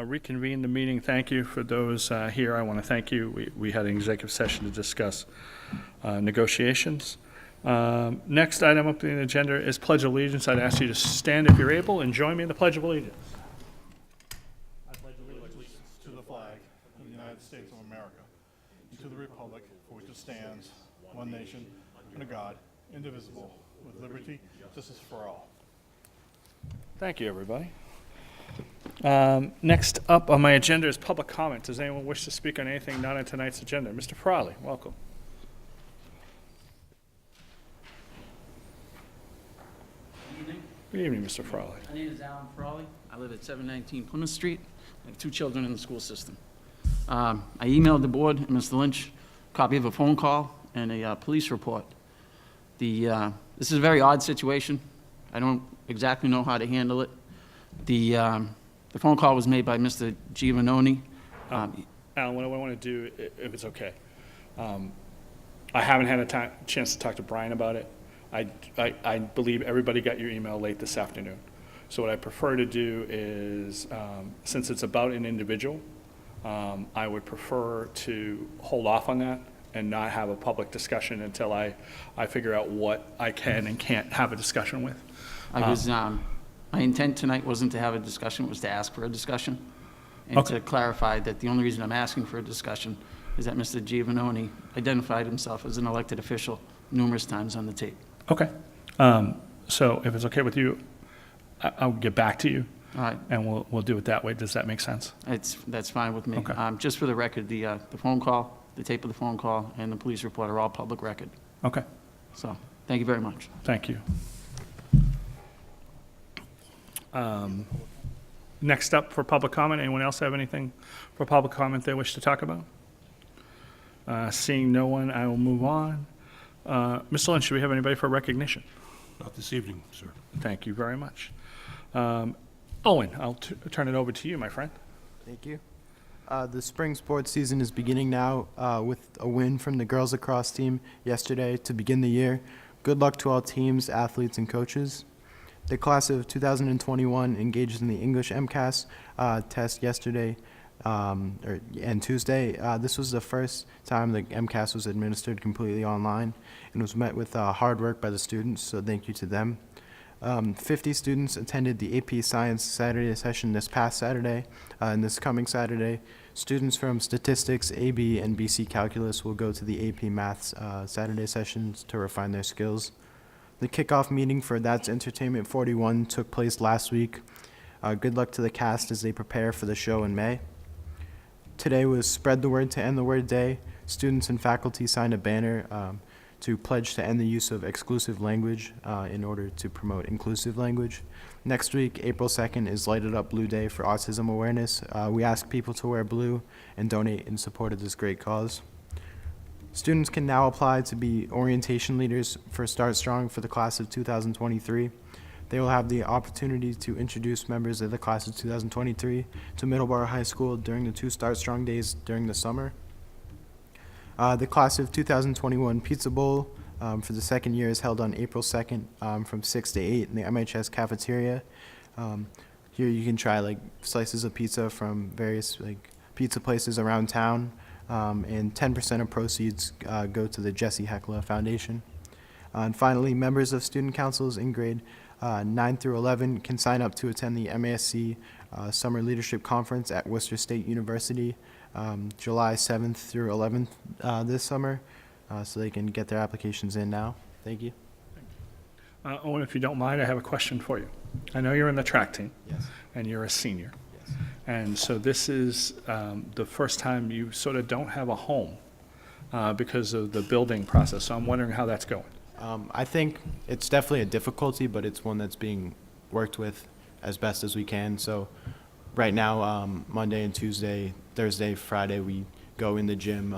Reconvene the meeting. Thank you for those here. I want to thank you. We had an executive session to discuss negotiations. Next item up on the agenda is Pledge of Allegiance. I'd ask you to stand if you're able and join me in the Pledge of Allegiance. I pledge allegiance to the flag of the United States of America and to the republic for which it stands, one nation, under God, indivisible, with liberty, justice for all. Thank you, everybody. Next up on my agenda is public comment. Does anyone wish to speak on anything not on tonight's agenda? Mr. Frawley, welcome. Good evening. Good evening, Mr. Frawley. My name is Alan Frawley. I live at 719 Plymouth Street. I have 2 children in the school system. I emailed the board and Mr. Lynch a copy of a phone call and a police report. This is a very odd situation. I don't exactly know how to handle it. The phone call was made by Mr. Giovannoni. Alan, what I want to do, if it's okay, I haven't had a chance to talk to Brian about it. I believe everybody got your email late this afternoon. So what I prefer to do is, since it's about an individual, I would prefer to hold off on that and not have a public discussion until I figure out what I can and can't have a discussion with. My intent tonight wasn't to have a discussion, it was to ask for a discussion. And to clarify that the only reason I'm asking for a discussion is that Mr. Giovannoni identified himself as an elected official numerous times on the tape. Okay. So if it's okay with you, I'll get back to you. All right. And we'll do it that way. Does that make sense? That's fine with me. Okay. Just for the record, the phone call, the tape of the phone call, and the police report are all public record. Okay. So, thank you very much. Thank you. Next up for public comment, anyone else have anything for public comment they wish to talk about? Seeing no one, I will move on. Mr. Lynch, do we have anybody for recognition? Not this evening, sir. Thank you very much. Owen, I'll turn it over to you, my friend. Thank you. The spring sports season is beginning now with a win from the girls lacrosse team yesterday to begin the year. Good luck to all teams, athletes, and coaches. The class of 2021 engaged in the English MCAS test yesterday and Tuesday. This was the first time the MCAS was administered completely online and was met with hard work by the students, so thank you to them. 50 students attended the AP Science Saturday session this past Saturday. And this coming Saturday, students from Statistics, AB, and BC Calculus will go to the AP Maths Saturday sessions to refine their skills. The kickoff meeting for That's Entertainment 41 took place last week. Good luck to the cast as they prepare for the show in May. Today was Spread the Word to End the Word Day. Students and faculty signed a banner to pledge to end the use of exclusive language in order to promote inclusive language. Next week, April 2nd, is Lighted Up Blue Day for autism awareness. We ask people to wear blue and donate in support of this great cause. Students can now apply to be orientation leaders for Start Strong for the class of 2023. They will have the opportunity to introduce members of the class of 2023 to Middleborough High School during the 2 Start Strong days during the summer. The class of 2021 Pizza Bowl for the second year is held on April 2nd from 6 to 8 in the MHS cafeteria. Here you can try slices of pizza from various pizza places around town. And 10% of proceeds go to the Jesse Heckler Foundation. And finally, members of student councils in grade 9 through 11 can sign up to attend the MASC Summer Leadership Conference at Worcester State University July 7th through 11th this summer, so they can get their applications in now. Thank you. Owen, if you don't mind, I have a question for you. I know you're in the track team. Yes. And you're a senior. Yes. And so this is the first time you sort of don't have a home because of the building process. So I'm wondering how that's going. I think it's definitely a difficulty, but it's one that's being worked with as best as we can. So right now, Monday and Tuesday, Thursday, Friday, we go in the gym.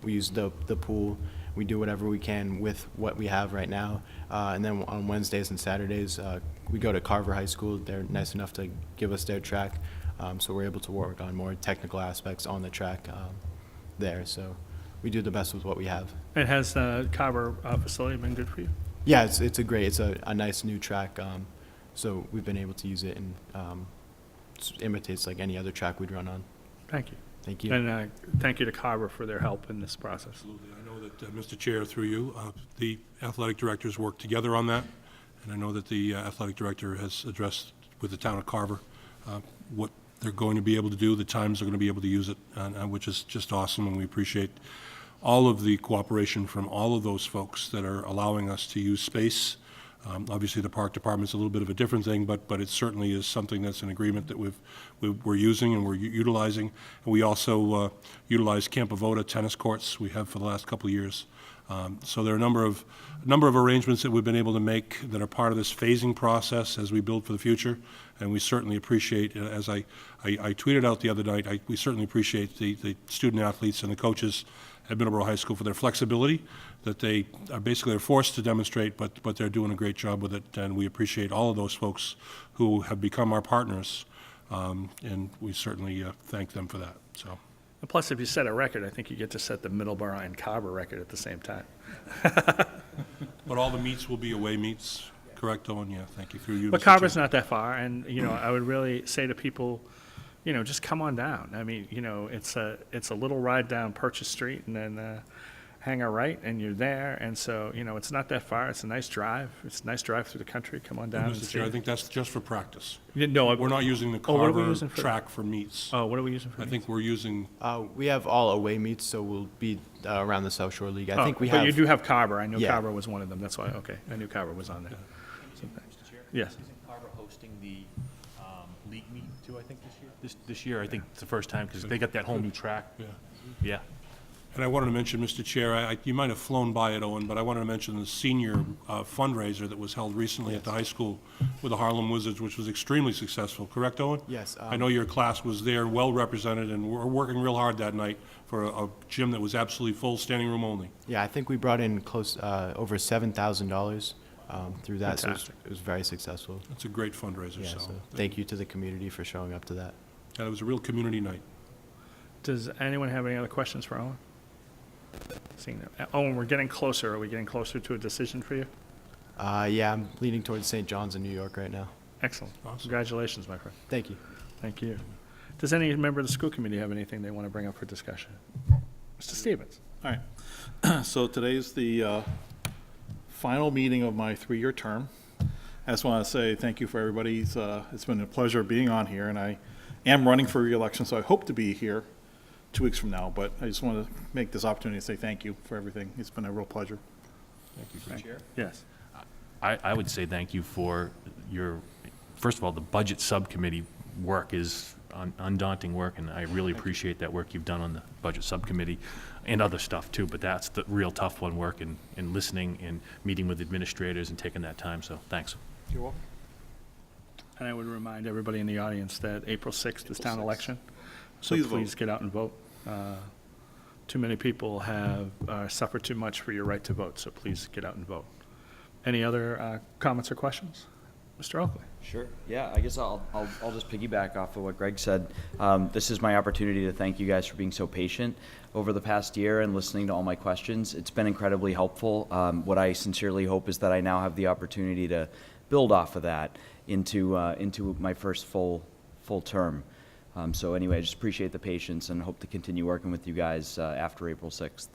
We use the pool. We do whatever we can with what we have right now. And then on Wednesdays and Saturdays, we go to Carver High School. They're nice enough to give us their track. So we're able to work on more technical aspects on the track there. So we do the best with what we have. And has the Carver facility been good for you? Yeah, it's a nice new track. So we've been able to use it and imitates like any other track we'd run on. Thank you. Thank you. And thank you to Carver for their help in this process. Absolutely. I know that, Mr. Chair, through you, the athletic directors work together on that, and I know that the athletic director has addressed with the town of Carver what they're going to be able to do, the times they're going to be able to use it, which is just awesome, and we appreciate all of the cooperation from all of those folks that are allowing us to use space. Obviously, the park department's a little bit of a different thing, but it certainly is something that's an agreement that we're using and we're utilizing. And we also utilize Camp Avoda tennis courts. We have for the last couple of years. So there are a number of arrangements that we've been able to make that are part of this phasing process as we build for the future. And we certainly appreciate, as I tweeted out the other night, we certainly appreciate the student athletes and the coaches at Middleborough High School for their flexibility, that they are basically forced to demonstrate, but they're doing a great job with it. And we appreciate all of those folks who have become our partners, and we certainly thank them for that. So. And plus, if you set a record, I think you get to set the Middleborough and Carver record at the same time. But all the meets will be away meets, correct, Owen? Yeah, thank you. Through you, But Mr. Carver's Chair. not that far, and, I would really say to people, just come on down. I mean, it's a little ride down Purchase Street and then hang a right and you're there. And so, it's not that far. It's a nice drive. It's a nice drive through the country. Come on down and Mr. see. Chair, I think that's just for practice. No, We're not using the Oh, what are we Carver using for- track for meets. Oh, what are we using for I these? think we're using, We have all away meets, so we'll be around the South Shore League. I think we But have. you do have Carver. I know Yeah. Carver was one of them. That's why, okay. I knew Carver was on there. So, Mr. Chair? Yes. Isn't Carver hosting the league meet too, I think, this year? This year, I think it's the first time, because they got that whole new track. yeah. Yeah. And I wanted to mention, Mr. Chair, you might have flown by it, Owen, but I wanted to mention the senior fundraiser that was held recently at the high school with the Harlem Wizards, which was extremely successful. Correct, Owen? Yes, I know your class was there, well represented, and we're working real hard that night for a gym that was absolutely full, standing room only. Yeah, I think we brought in close over $7,000 through that. So Fantastic. it was very successful. It's a great fundraiser, Yeah, so. so thank you to the community for showing up to that. And it was a real community night. Does anyone have any other questions for Owen? Seeing that. Owen, we're getting closer. Are we getting closer to a decision for you? Yeah, I'm leaning towards St. John's in New York right now. Excellent. Awesome. Congratulations, my friend. Thank you. Thank you. Does any member of the school committee have anything they want to bring up for discussion? Mr. Stevens? All right. So today's the final meeting of my 3-year term. I just want to say thank you for everybody. It's been a pleasure being on here, and I am running for re-election, so I hope to be here 2 weeks from now. But I just want to make this opportunity to say thank you for everything. It's been a real pleasure. Thank you. Yes. I would say thank you for your, first of all, the budget subcommittee work is undaunting work, and I really appreciate that work you've done on the budget subcommittee and other stuff too, but that's the real tough one, work and listening and meeting with administrators and taking that time, so thanks. You're welcome. And I would remind everybody in the audience that April 6th is town election. So Please vote. please get out and vote. Too many people have suffered too much for your right to vote, so please get out and vote. Any other comments or questions? Mr. Oakley? Sure. Yeah, I guess I'll just piggyback off of what Greg said. This is my opportunity to thank you guys for being so patient over the past year and listening to all my questions. It's been incredibly helpful. What I sincerely hope is that I now have the opportunity to build off of that into my first full term. So anyway, I just appreciate the patience and hope to continue working with you guys after April 6th.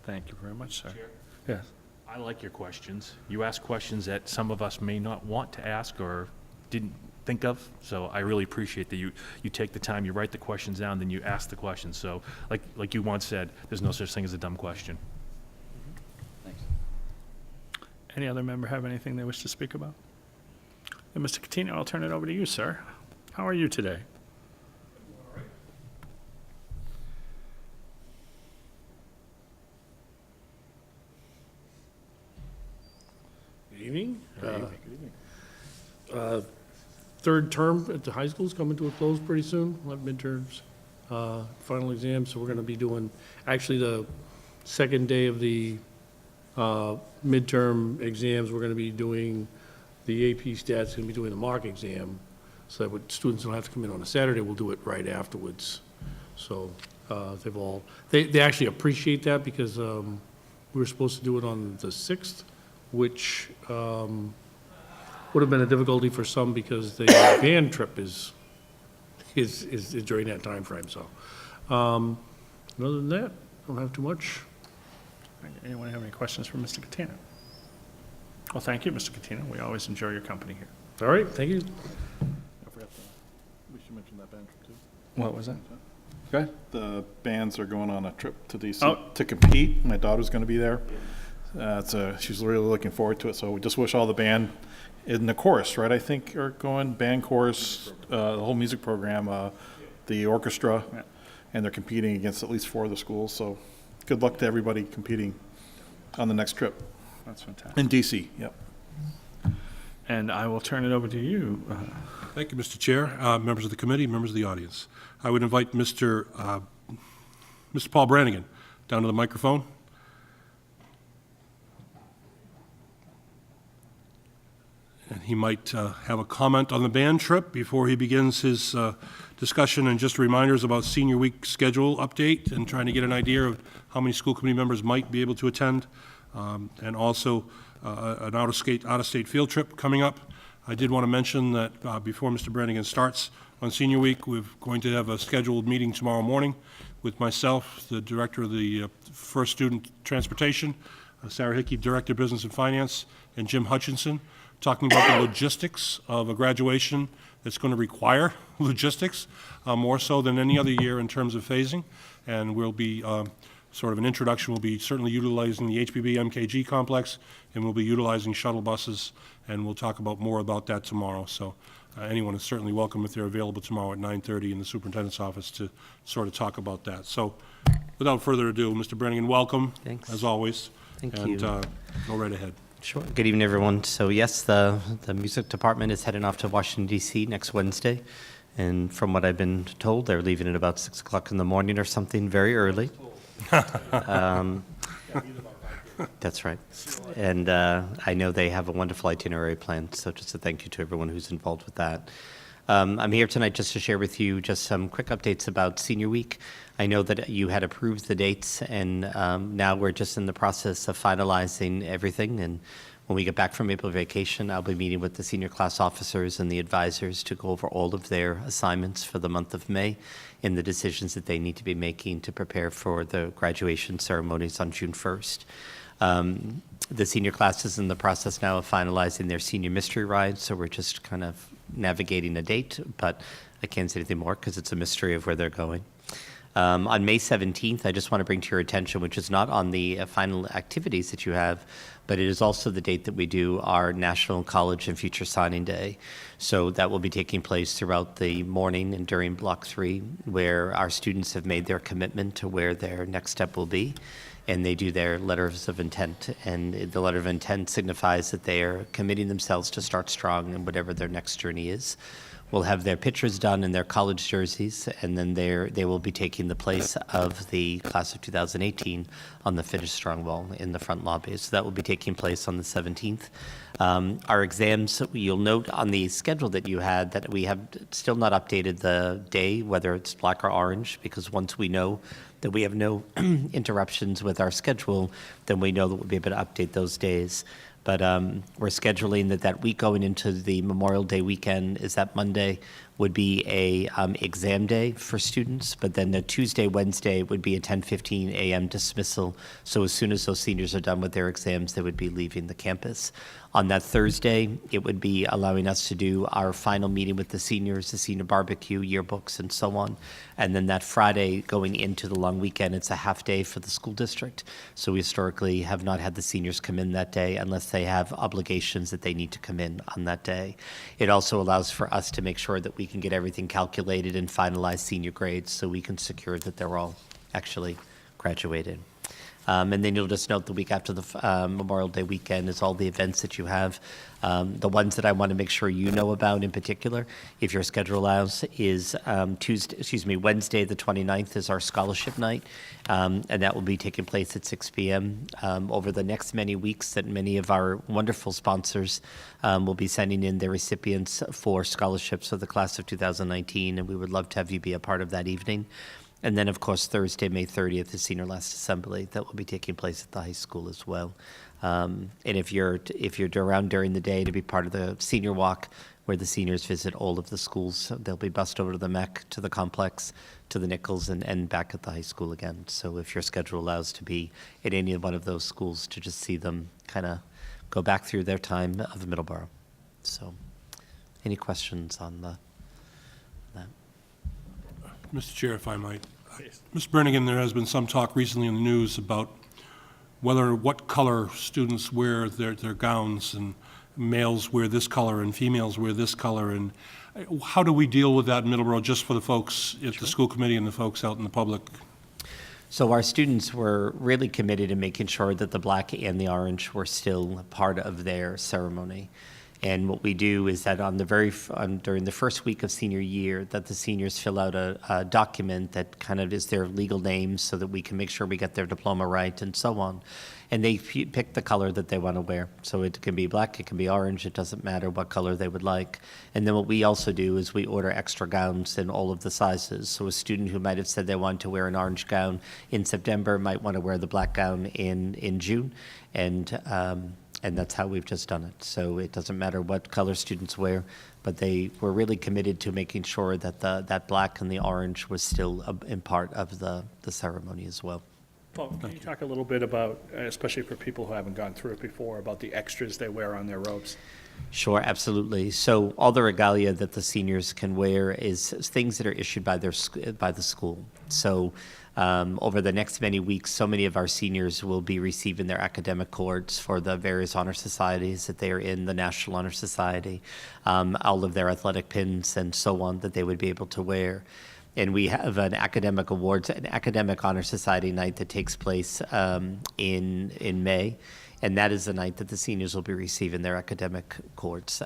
Thank you very much, sir. Chair? Yes. I like your questions. You ask questions that some of us may not want to ask or didn't think of, so I really appreciate that you take the time, you write the questions down, then you ask the questions. So like you once said, there's no such thing as a dumb question. Thanks. Any other member have anything they wish to speak about? And Mr. Catino, I'll turn it over to you, sir. How are you today? Good evening. Third term at the high school is coming to a close pretty soon. We'll have midterms, final exams, so we're going to be doing, actually, the second day of the midterm exams, we're going to be doing, the AP stats going to be doing the mock exam, so that students don't have to come in on a Saturday, we'll do it right afterwards. So they actually appreciate that because we were supposed to do it on the 6th, which would have been a difficulty for some because the band trip is is during that timeframe, so. And other than that, I don't have too much. Anyone have any questions for Mr. Catino? Well, thank you, Mr. Catino. We always enjoy your company here. All right, thank you. I forgot we should mention that band trip too. What was that? Go ahead. The bands are going on a trip to DC Oh. to compete. My daughter's going to be there. She's really looking forward to it. So we just wish all the band in the chorus, right? I think are going band chorus, the whole music program, the orchestra, Yeah. and they're competing against at least 4 of the schools. So good luck to everybody competing on the next trip That's fantastic. in DC. Yep. And I will turn it over to you. Thank you, Mr. Chair, members of the committee, members of the audience. I would invite Mr. Paul Brannigan down to the microphone. And he might have a comment on the band trip before he begins his discussion, and just reminders about Senior Week schedule update and trying to get an idea of how many school committee members might be able to attend, and also an out-of-state field trip coming up. I did want to mention that before Mr. Brannigan starts on Senior Week, we're going to have a scheduled meeting tomorrow morning with myself, the Director of the First Student Transportation, Sarah Hickey, Director of Business and Finance, and Jim Hutchinson, talking about the logistics of a graduation that's going to require logistics, more so than any other year in terms of phasing. And we'll be, sort of an introduction, we'll be certainly utilizing the HPB MKG complex, and we'll be utilizing shuttle buses, and we'll talk about more about that tomorrow. So anyone is certainly welcome if they're available tomorrow at 9:30 in the superintendent's office to sort of talk about that. So without further ado, Mr. Brannigan, welcome, Thanks. as always. Thank and, you. Go right ahead. Sure. Good evening, everyone. So yes, the music department is heading off to Washington, D.C. next Wednesday. And from what I've been told, they're leaving at about 6 o'clock in the morning or something, very early. That's right. And I know they have a wonderful itinerary planned, so just a thank you to everyone who's involved with that. I'm here tonight just to share with you just some quick updates about Senior Week. I know that you had approved the dates, and now we're just in the process of finalizing everything. And when we get back from April vacation, I'll be meeting with the senior class officers and the advisors to go over all of their assignments for the month of May and the decisions that they need to be making to prepare for the graduation ceremonies on June 1st. The senior class is in the process now of finalizing their senior mystery ride, so we're just kind of navigating a date, but I can't say anything more because it's a mystery of where they're going. On May 17th, I just want to bring to your attention, which is not on the final activities that you have, but it is also the date that we do our National College and Future Signing Day. So that will be taking place throughout the morning and during Block 3, where our students have made their commitment to where their next step will be, and they do their letters of intent. And the letter of intent signifies that they are committing themselves to start strong in whatever their next journey is. Will have their pictures done in their college jerseys, and then they will be taking the place of the class of 2018 on the Finish Strong wall in the front lobby. So that will be taking place on the 17th. Our exams, you'll note on the schedule that you had that we have still not updated the day, whether it's black or orange, because once we know that we have no interruptions with our schedule, then we know that we'll be able to update those days. But we're scheduling that week going into the Memorial Day weekend is that Monday would be a exam day for students, but then the Tuesday, Wednesday would be a 10:15 a.m. dismissal. So as soon as those seniors are done with their exams, they would be leaving the campus. On that Thursday, it would be allowing us to do our final meeting with the seniors, the senior barbecue, yearbooks, and so on. And then that Friday, going into the long weekend, it's a half day for the school district. So we historically have not had the seniors come in that day unless they have obligations that they need to come in on that day. It also allows for us to make sure that we can get everything calculated and finalize senior grades so we can secure that they're all actually graduated. And then you'll just note the week after the Memorial Day weekend is all the events that you have. The ones that I want to make sure you know about in particular, if your schedule allows, is Wednesday the 29th is our scholarship night, and that will be taking place at 6 p.m. Over the next many weeks, that many of our wonderful sponsors will be sending in their recipients for scholarships of the class of 2019, and we would love to have you be a part of that evening. And then, of course, Thursday, May 30th, is Senior Last Assembly. That will be taking place at the high school as well. And if you're around during the day to be part of the senior walk, where the seniors visit all of the schools. So they'll be bused over to the MEC, to the complex, to the Nichols, and back at the high school again. So if your schedule allows to be at any one of those schools, to just see them kind of go back through their time of Middleborough. So any questions on that? Mr. Chair, if I might. Ms. Brannigan, there has been some talk recently in the news about what color students wear their gowns, and males wear this color and females wear this color, and how do we deal with that in Middleborough, just for the folks at the school committee and the folks out in the public? So our students were really committed in making sure that the black and the orange were still part of their ceremony. And what we do is that during the first week of senior year, that the seniors fill out a document that kind of is their legal names, so that we can make sure we get their diploma right and so on. And they pick the color that they want to wear. So it can be black, it can be orange, it doesn't matter what color they would like. And then what we also do is we order extra gowns in all of the sizes. So a student who might have said they wanted to wear an orange gown in September might want to wear the black gown in June. And that's how we've just done it. So it doesn't matter what color students wear, but they were really committed to making sure that that black and the orange was still in part of the ceremony as well. Paul, can you talk a little bit about, especially for people who haven't gone through it before, about the extras they wear on their robes? Sure, absolutely. So all the regalia that the seniors can wear is things that are issued by the school. So over the next many weeks, so many of our seniors will be receiving their academic cords for the various honor societies that they are in, the National Honor Society, all of their athletic pins and so on that they would be able to wear. And we have an academic honor society night that takes place in May. And that is the night that the seniors will be receiving their academic cords,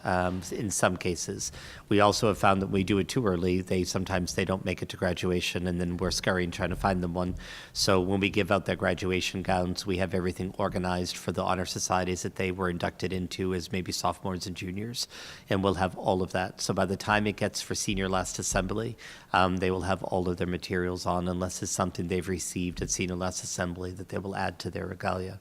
in some cases. We also have found that we do it too early. Sometimes they don't make it to graduation, and then we're scurrying trying to find them one. So when we give out their graduation gowns, we have everything organized for the honor societies that they were inducted into as maybe sophomores and juniors, and we'll have all of that. So by the time it gets for senior last assembly, they will have all of their materials on, unless it's something they've received at senior last assembly that they will add to their regalia.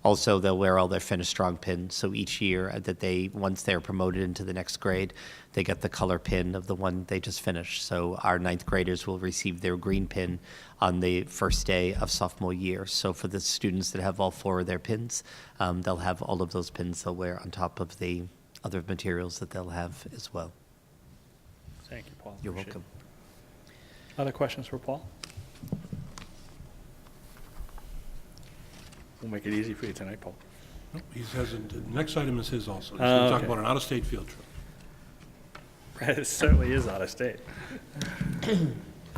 Also, they'll wear all their Finish Strong pins. So each year that once they're promoted into the next grade, they get the color pin of the one they just finished. So our ninth graders will receive their green pin on the first day of sophomore year. So for the students that have all four of their pins, they'll have all of those pins they'll wear on top of the other materials that they'll have as well. Thank you, Paul. You're Appreciate welcome. it. Other questions for Paul? We'll make it easy for you tonight, Paul. Nope, the next item is his also. He's Oh, going to talk okay. about an out-of-state field trip. It certainly is out of state.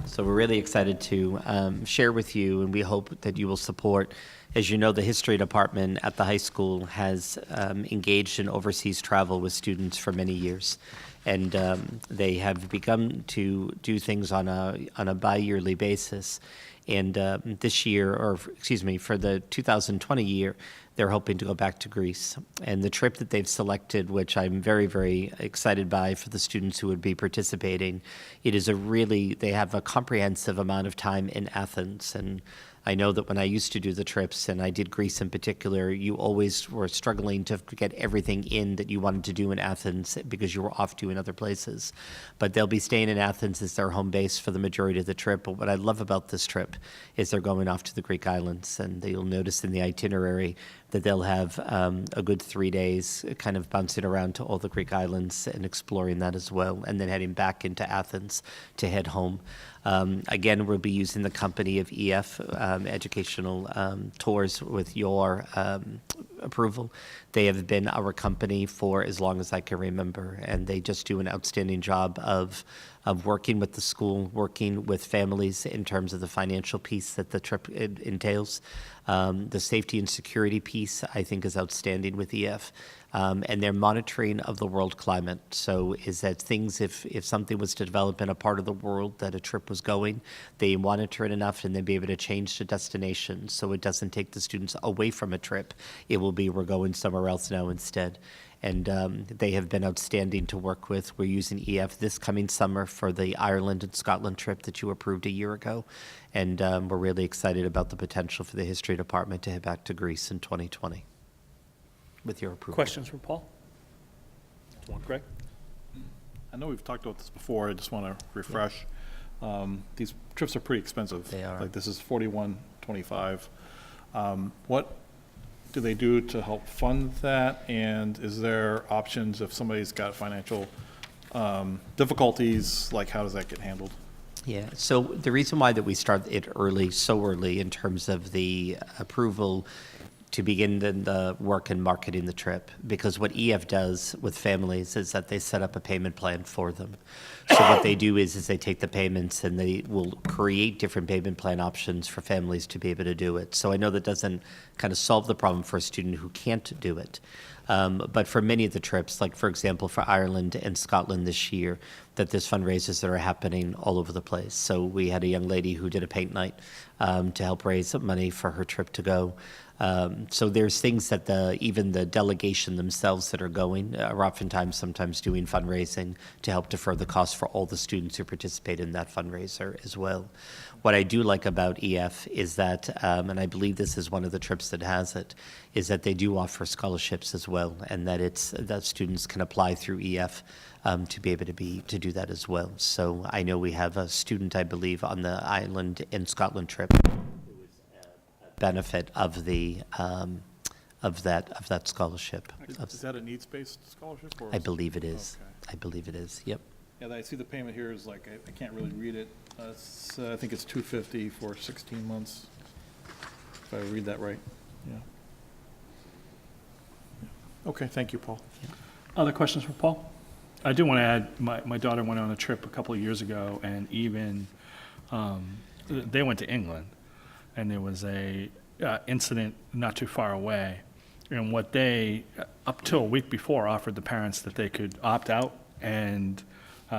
So we're really excited to share with you, and we hope that you will support. As you know, the history department at the high school has engaged in overseas travel with students for many years. And they have begun to do things on a bi-yearly basis. And this year, for the 2020 year, they're hoping to go back to Greece. And the trip that they've selected, which I'm very, very excited by for the students who would be participating, they have a comprehensive amount of time in Athens. And I know that when I used to do the trips, and I did Greece in particular, you always were struggling to get everything in that you wanted to do in Athens because you were off doing other places. But they'll be staying in Athens as their home base for the majority of the trip. But what I love about this trip is they're going off to the Greek islands, and you'll notice in the itinerary that they'll have a good 3 days kind of bouncing around to all the Greek islands and exploring that as well, and then heading back into Athens to head home. Again, we'll be using the company of EF Educational Tours with your approval. They have been our company for as long as I can remember, and they just do an outstanding job of working with the school, working with families in terms of the financial piece that the trip entails. The safety and security piece, I think, is outstanding with EF. And their monitoring of the world climate. So is that things, if something was to develop in a part of the world that a trip was going, they monitor it enough and then be able to change the destination so it doesn't take the students away from a trip. It will be, we're going somewhere else now instead. And they have been outstanding to work with. We're using EF this coming summer for the Ireland and Scotland trip that you approved a year ago. And we're really excited about the potential for the history department to head back to Greece in 2020 with your approval. Questions for Paul? Greg? I know we've talked about this before, I just want to refresh. These trips are pretty expensive. They are. Like, this is $41.25. What do they do to help fund that? And is there options if somebody's got financial difficulties, like how does that get handled? Yeah, so the reason why that we start it early, so early in terms of the approval to begin the work and marketing the trip, because what EF does with families is that they set up a payment plan for them. So what they do is they take the payments and they will create different payment plan options for families to be able to do it. So I know that doesn't kind of solve the problem for a student who can't do it. But for many of the trips, like for example, for Ireland and Scotland this year, that there's fundraisers that are happening all over the place. So we had a young lady who did a paint night to help raise some money for her trip to go. So there's things that even the delegation themselves that are going are oftentimes sometimes doing fundraising to help defer the cost for all the students who participate in that fundraiser as well. What I do like about EF is that, and I believe this is one of the trips that has it, is that they do offer scholarships as well, and that students can apply through EF to be able to do that as well. So I know we have a student, I believe, on the Ireland and Scotland trip who is a benefit of that scholarship. Is that a needs-based scholarship? Or I believe it is. Okay. I believe it is. Yep. Yeah, I see the payment here is like, I can't really read it. I think it's $250 for 16 months, if I read that right. Yeah. Okay, thank you, Paul. Other questions for Paul? I do want to add, my daughter went on a trip a couple of years ago, and even, they went to England, and there was a incident not too far away, and what they, up till a week before, offered the parents that they could opt out, and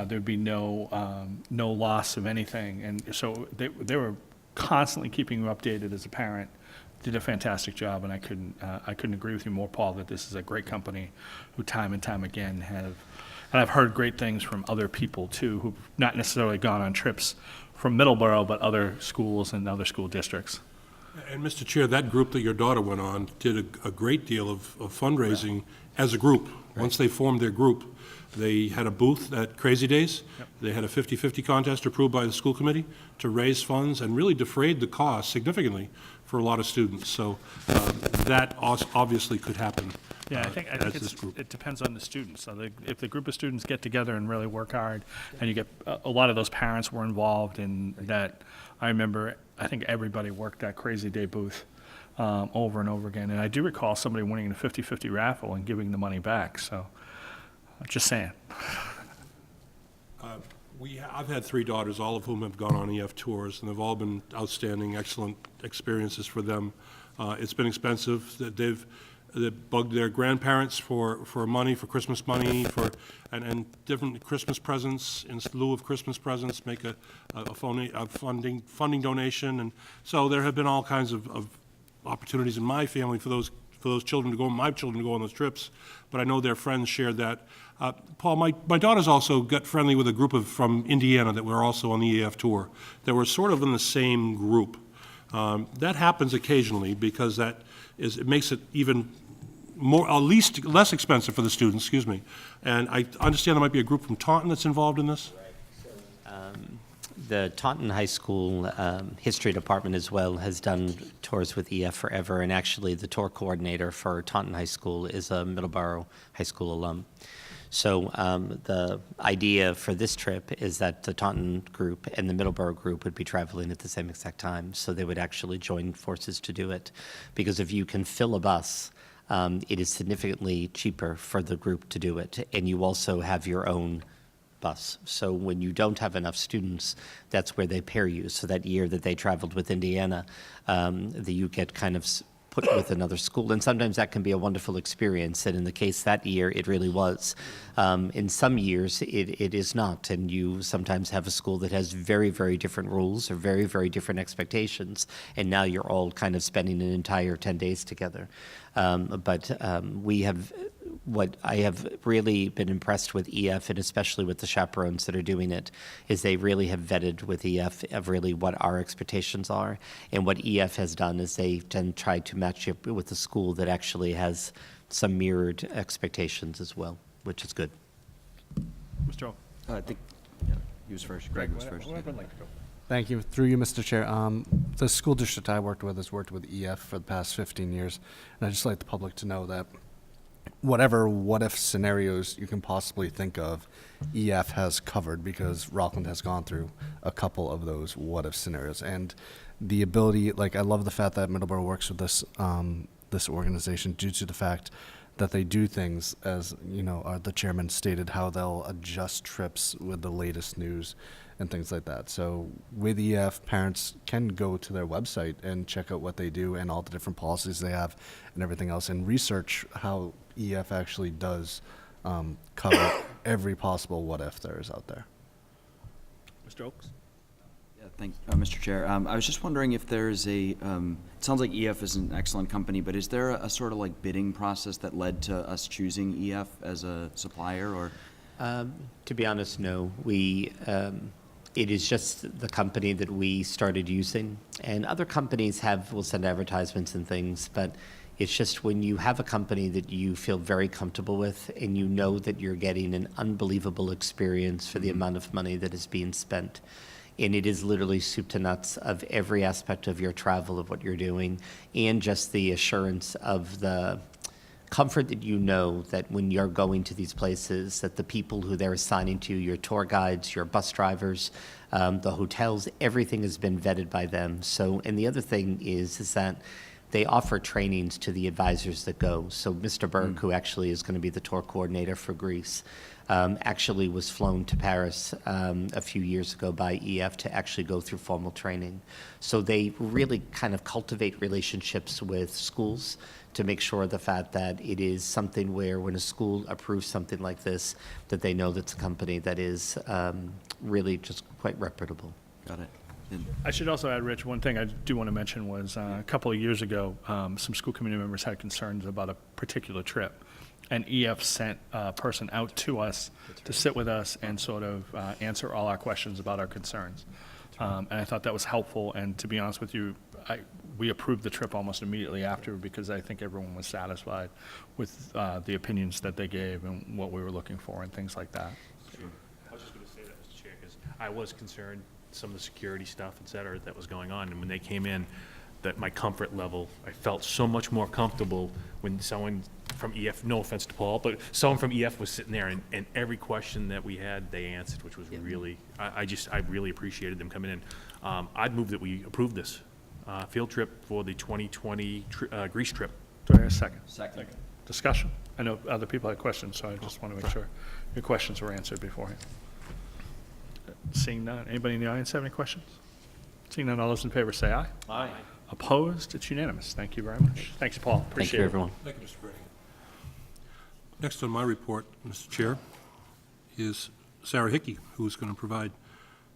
there'd be no loss of anything, and so they were constantly keeping you updated as a parent. Did a fantastic job, and I couldn't agree with you more, Paul, that this is a great company who time and time again have, and I've heard great things from other people too, who've not necessarily gone on trips from Middleborough, but other schools and other school districts. And Mr. Chair, that group that your daughter went on did a great deal of fundraising as a group. Once they formed their group, they had a booth at Crazy Days. Yep. They had a 50-50 contest approved by the school committee to raise funds and really defrayed the cost significantly for a lot of students. So that obviously could happen Yeah, I think as this group. it depends on the students. So if the group of students get together and really work hard, and you get, a lot of those parents were involved in that. I remember, I think everybody worked that Crazy Day booth over and over again. And I do recall somebody winning the 50-50 raffle and giving the money back, so just saying. I've had 3 daughters, all of whom have gone on EF tours, and they've all been outstanding, excellent experiences for them. It's been expensive. They've bugged their grandparents for money, for Christmas money, and different Christmas presents in lieu of Christmas presents, make a funding donation, and so there have been all kinds of opportunities in my family for those children to go, my children to go on those trips, but I know their friends shared that. Paul, my daughters also got friendly with a group from Indiana that were also on the EF tour, that were sort of in the same group. That happens occasionally because it makes it even less expensive for the students, excuse me. And I understand there might be a group from Taunton that's involved in this? The Taunton High School History Department as well has done tours with EF forever, and actually the tour coordinator for Taunton High School is a Middleborough High School alum. So the idea for this trip is that the Taunton group and the Middleborough group would be traveling at the same exact time, so they would actually join forces to do it. Because if you can fill a bus, it is significantly cheaper for the group to do it, and you also have your own bus. So when you don't have enough students, that's where they pair you. So that year that they traveled with Indiana, you get kind of put with another school, and sometimes that can be a wonderful experience, and in the case that year, it really was. In some years, it is not, and you sometimes have a school that has very, very different rules or very, very different expectations, and now you're all kind of spending an entire 10 days together. What I have really been impressed with EF, and especially with the chaperones that are doing it, is they really have vetted with EF of really what our expectations are. And what EF has done is they've then tried to match it with a school that actually has some mirrored expectations as well, which is good. Mr. Mr. Oak. I think, yeah, he was first. Greg was first. Whoever would like to go. Thank you. Through you, Mr. Chair. The school district I worked with has worked with EF for the past 15 years, and I'd just like the public to know that whatever what-if scenarios you can possibly think of, EF has covered because Rockland has gone through a couple of those what-if scenarios. And the ability, like, I love the fact that Middleborough works with this, this organization due to the fact that they do things, as, you know, the chairman stated, how they'll adjust trips with the latest news and things like that. So with EF, parents can go to their website and check out what they do and all the different policies they have and everything else, and research how EF actually does cover every possible what if there is out there. Mr. Oaks? Yeah, thank Mr. Chair. I was just wondering if there's a, it sounds like EF is an excellent company, but is there a sort of like bidding process that led to us choosing EF as a supplier, or? To be honest, no. It is just the company that we started using, and other companies will send advertisements and things, but it's just when you have a company that you feel very comfortable with and you know that you're getting an unbelievable experience for the amount of money that is being spent. And it is literally soup to nuts of every aspect of your travel, of what you're doing, and just the assurance of the comfort that you know that when you're going to these places, that the people who they're assigning to you, your tour guides, your bus drivers, the hotels, everything has been vetted by them. So, and the other thing is that they offer trainings to the advisors that go. So Mr. Burke, who actually is going to be the tour coordinator for Greece, actually was flown to Paris a few years ago by EF to actually go through formal training. So they really kind of cultivate relationships with schools to make sure the fact that it is something where when a school approves something like this, that they know that's a company that is really just quite reputable. Got it. I should also add, Rich, one thing I do want to mention was a couple of years ago, some school committee members had concerns about a particular trip. And EF sent a person out to us to sit with us and sort of answer all our questions about our concerns. And I thought that was helpful. And to be honest with you, we approved the trip almost immediately after because I think everyone was satisfied with the opinions that they gave and what we were looking for and things like that. I was just going to say that, Mr. Chair, because I was concerned, some of the security stuff, et cetera, that was going on. And when they came in, that my comfort level, I felt so much more comfortable when someone from EF, no offense to Paul, but someone from EF was sitting there and every question that we had, they answered, which was really, I really appreciated them coming in. I'd move that we approve this field trip for the 2020 Greece trip. Do I hear a second? Second. Discussion? I know other people had questions, so I just want to make sure your questions were answered beforehand. Seeing none, anybody in the audience have any questions? Seeing none, all those in favor say aye. Aye. Opposed? It's unanimous. Thank you very much. Thanks, Paul. Appreciate it. Thank you, everyone. Thank you, Mr. Gray. Next on my report, Mr. Chair, is Sarah Hickey, who is going to provide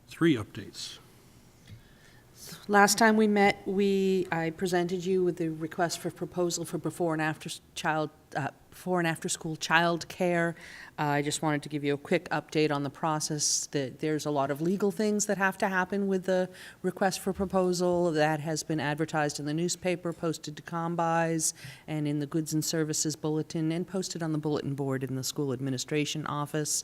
3 updates. Last time we met, I presented you with the request for proposal for before and after school child care. I just wanted to give you a quick update on the process. That there's a lot of legal things that have to happen with the request for proposal. That has been advertised in the newspaper, posted to Combis, and in the Goods and Services Bulletin, and posted on the bulletin board in the school administration office.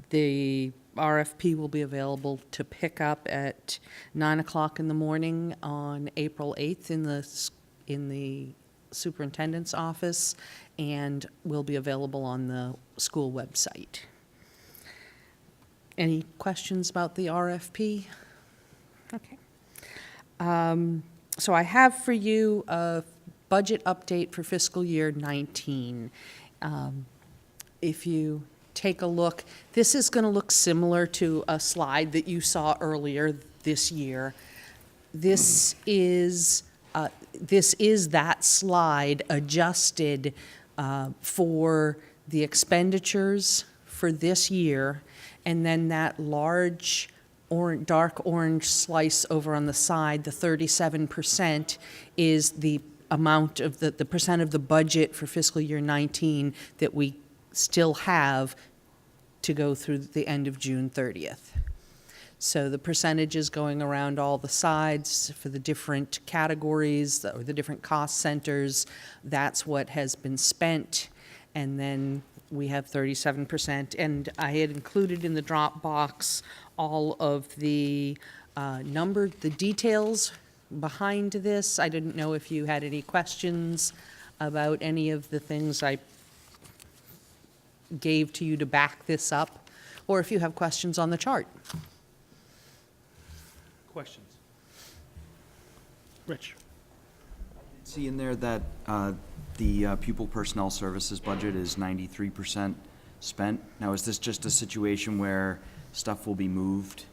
The RFP will be available to pick up at 9 o'clock in the morning on April 8th in the superintendent's office, and will be available on the school website. Any questions about the RFP? Okay. So I have for you a budget update for fiscal year 19. If you take a look, this is going to look similar to a slide that you saw earlier this year. This is that slide adjusted for the expenditures for this year, and then that large dark orange slice over on the side, the 37%, is the amount of the percent of the budget for fiscal year 19 that we still have to go through the end of June 30th. So the percentages going around all the sides for the different categories or the different cost centers, that's what has been spent. And then we have 37%. And I had included in the Dropbox all of the the details behind this. I didn't know if you had any questions about any of the things I gave to you to back this up, or if you have questions on the chart. Questions? Rich? See in there that the pupil personnel services budget is 93% spent. Now, is this just a situation where stuff will be moved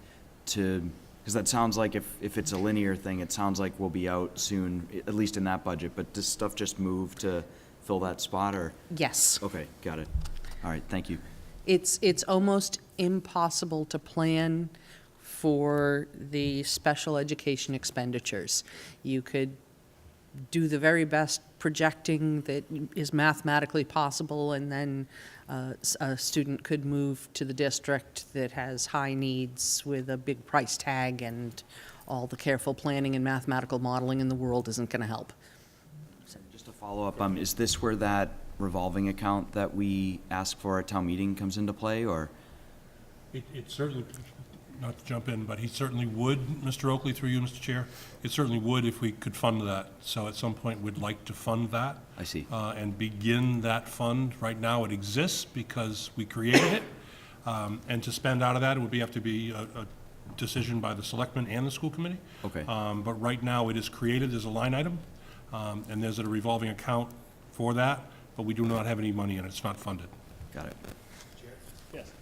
to, because that sounds like if it's a linear thing, it sounds like we'll be out soon, at least in that budget, but does stuff just move to fill that spot, or? Yes. Okay, got it. All right, thank you. It's almost impossible to plan for the special education expenditures. You could do the very best projecting that is mathematically possible, and then a student could move to the district that has high needs with a big price tag, and all the careful planning and mathematical modeling in the world isn't going to help. Just to follow up, is this where that revolving account that we ask for at town meeting comes into play, or? It certainly, not to jump in, but he certainly would, Mr. Oakley, through you, Mr. Chair, it certainly would if we could fund that. So at some point, we'd like to fund that. I see. And begin that fund. Right now, it exists because we created it. And to spend out of that, it would have to be a decision by the selectmen and the school committee. Okay. But right now, it is created as a line item, and there's a revolving account for that, but we do not have any money in it. It's not funded. Got it. Yes.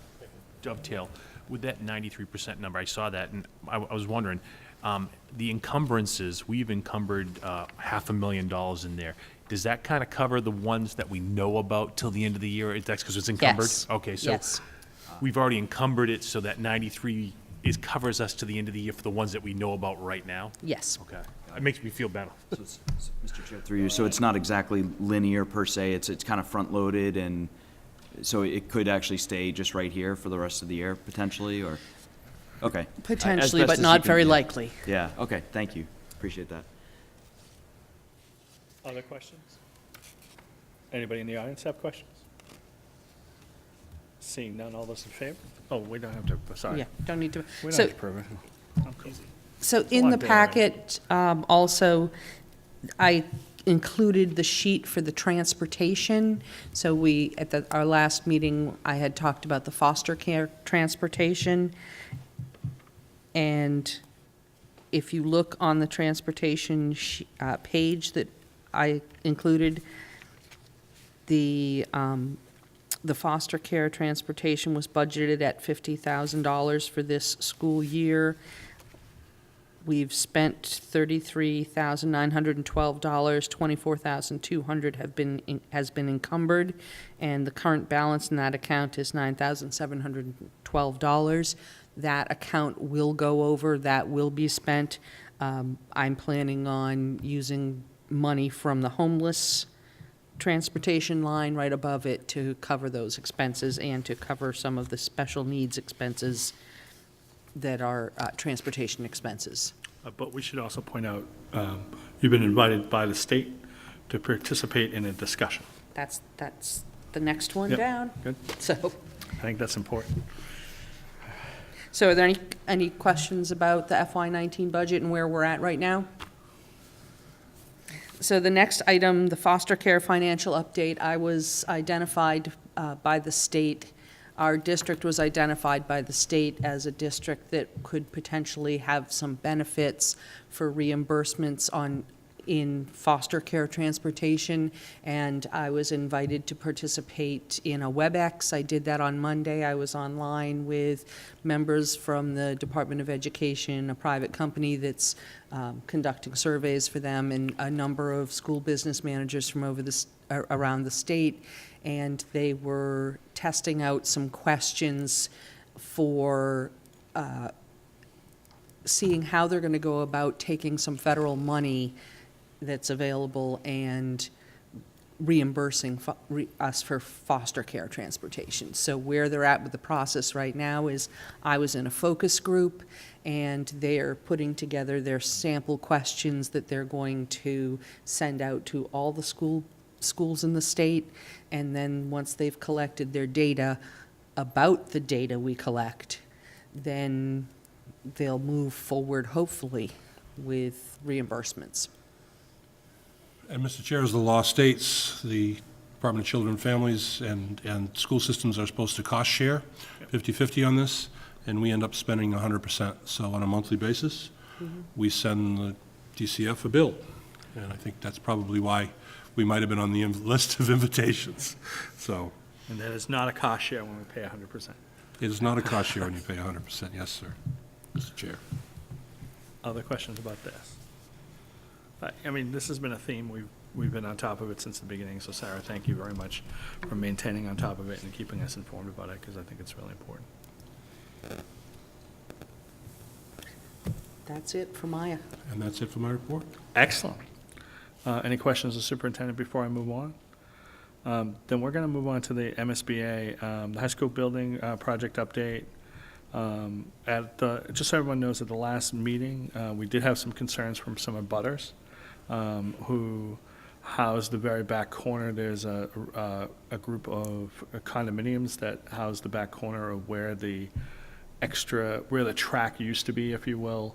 Dovetail, with that 93% number, I saw that, and I was wondering, the encumbrances, we've encumbered $500,000 in there. Does that kind of cover the ones that we know about till the end of the year? That's because it's encumbered? Yes. Okay, so Yes. we've already encumbered it, so that 93 covers us to the end of the year for the ones that we know about right now? Yes. Okay. It makes me feel better. So it's, Mr. Chair, through you, so it's not exactly linear per se, it's kind of front-loaded, and so it could actually stay just right here for the rest of the year, potentially, or? Okay. Potentially, As best but as you not can- very yeah. likely. Yeah, okay, thank you, appreciate that. Other questions? Anybody in the audience have questions? Seeing none, all those in favor? Oh, we don't have to, sorry. Yeah, don't need to. We don't So, have to prove it. Easy. so a in lot the there already. packet, also, I included the sheet for the transportation. So we, at our last meeting, I had talked about the foster care transportation. And if you look on the transportation page that I included, the foster care transportation was budgeted at $50,000 for this school year. We've spent $33,912, $24,200 has been encumbered, and the current balance in that account is $9,712. That account will go over, that will be spent. I'm planning on using money from the homeless transportation line right above it to cover those expenses and to cover some of the special needs expenses that are transportation expenses. But we should also point out, you've been invited by the state to participate in a discussion. That's the next one Yep, down. good. So, I think that's important. so are there any questions about the FY19 budget and where we're at right now? So the next item, the foster care financial update, I was identified by the state. Our district was identified by the state as a district that could potentially have some benefits for reimbursements in foster care transportation, and I was invited to participate in a WebEx. I did that on Monday. I was online with members from the Department of Education, a private company that's conducting surveys for them, and a number of school business managers from around the state, and they were testing out some questions for seeing how they're going to go about taking some federal money that's available and reimbursing us for foster care transportation. So where they're at with the process right now is I was in a focus group, and they're putting together their sample questions that they're going to send out to all the school schools in the state, and then once they've collected their data about the data we collect, then they'll move forward, hopefully, with reimbursements. And Mr. Chair, as the law states, the Department of Children and Families and school systems are supposed to cost share 50/50 on this, and we end up spending 100%. So on a monthly basis, we send the DCF a bill. And I think that's probably why we might have been on the list of invitations. So And that is not a cost share when we pay 100%. it is not a cost share when you pay 100%. Yes, sir, Mr. Chair. Other questions about this? I mean, this has been a theme. We've been on top of it since the beginning. So Sarah, thank you very much for maintaining on top of it and keeping us informed about it, because I think it's really important. That's it for Maya. And that's it for my report. Excellent. Any questions of the superintendent before I move on? Then we're going to move on to the MSBA, the high school building project update. Just so everyone knows, at the last meeting, we did have some concerns from some abutters who house the very back corner. There's a group of condominiums that house the back corner of where the track used to be, if you will,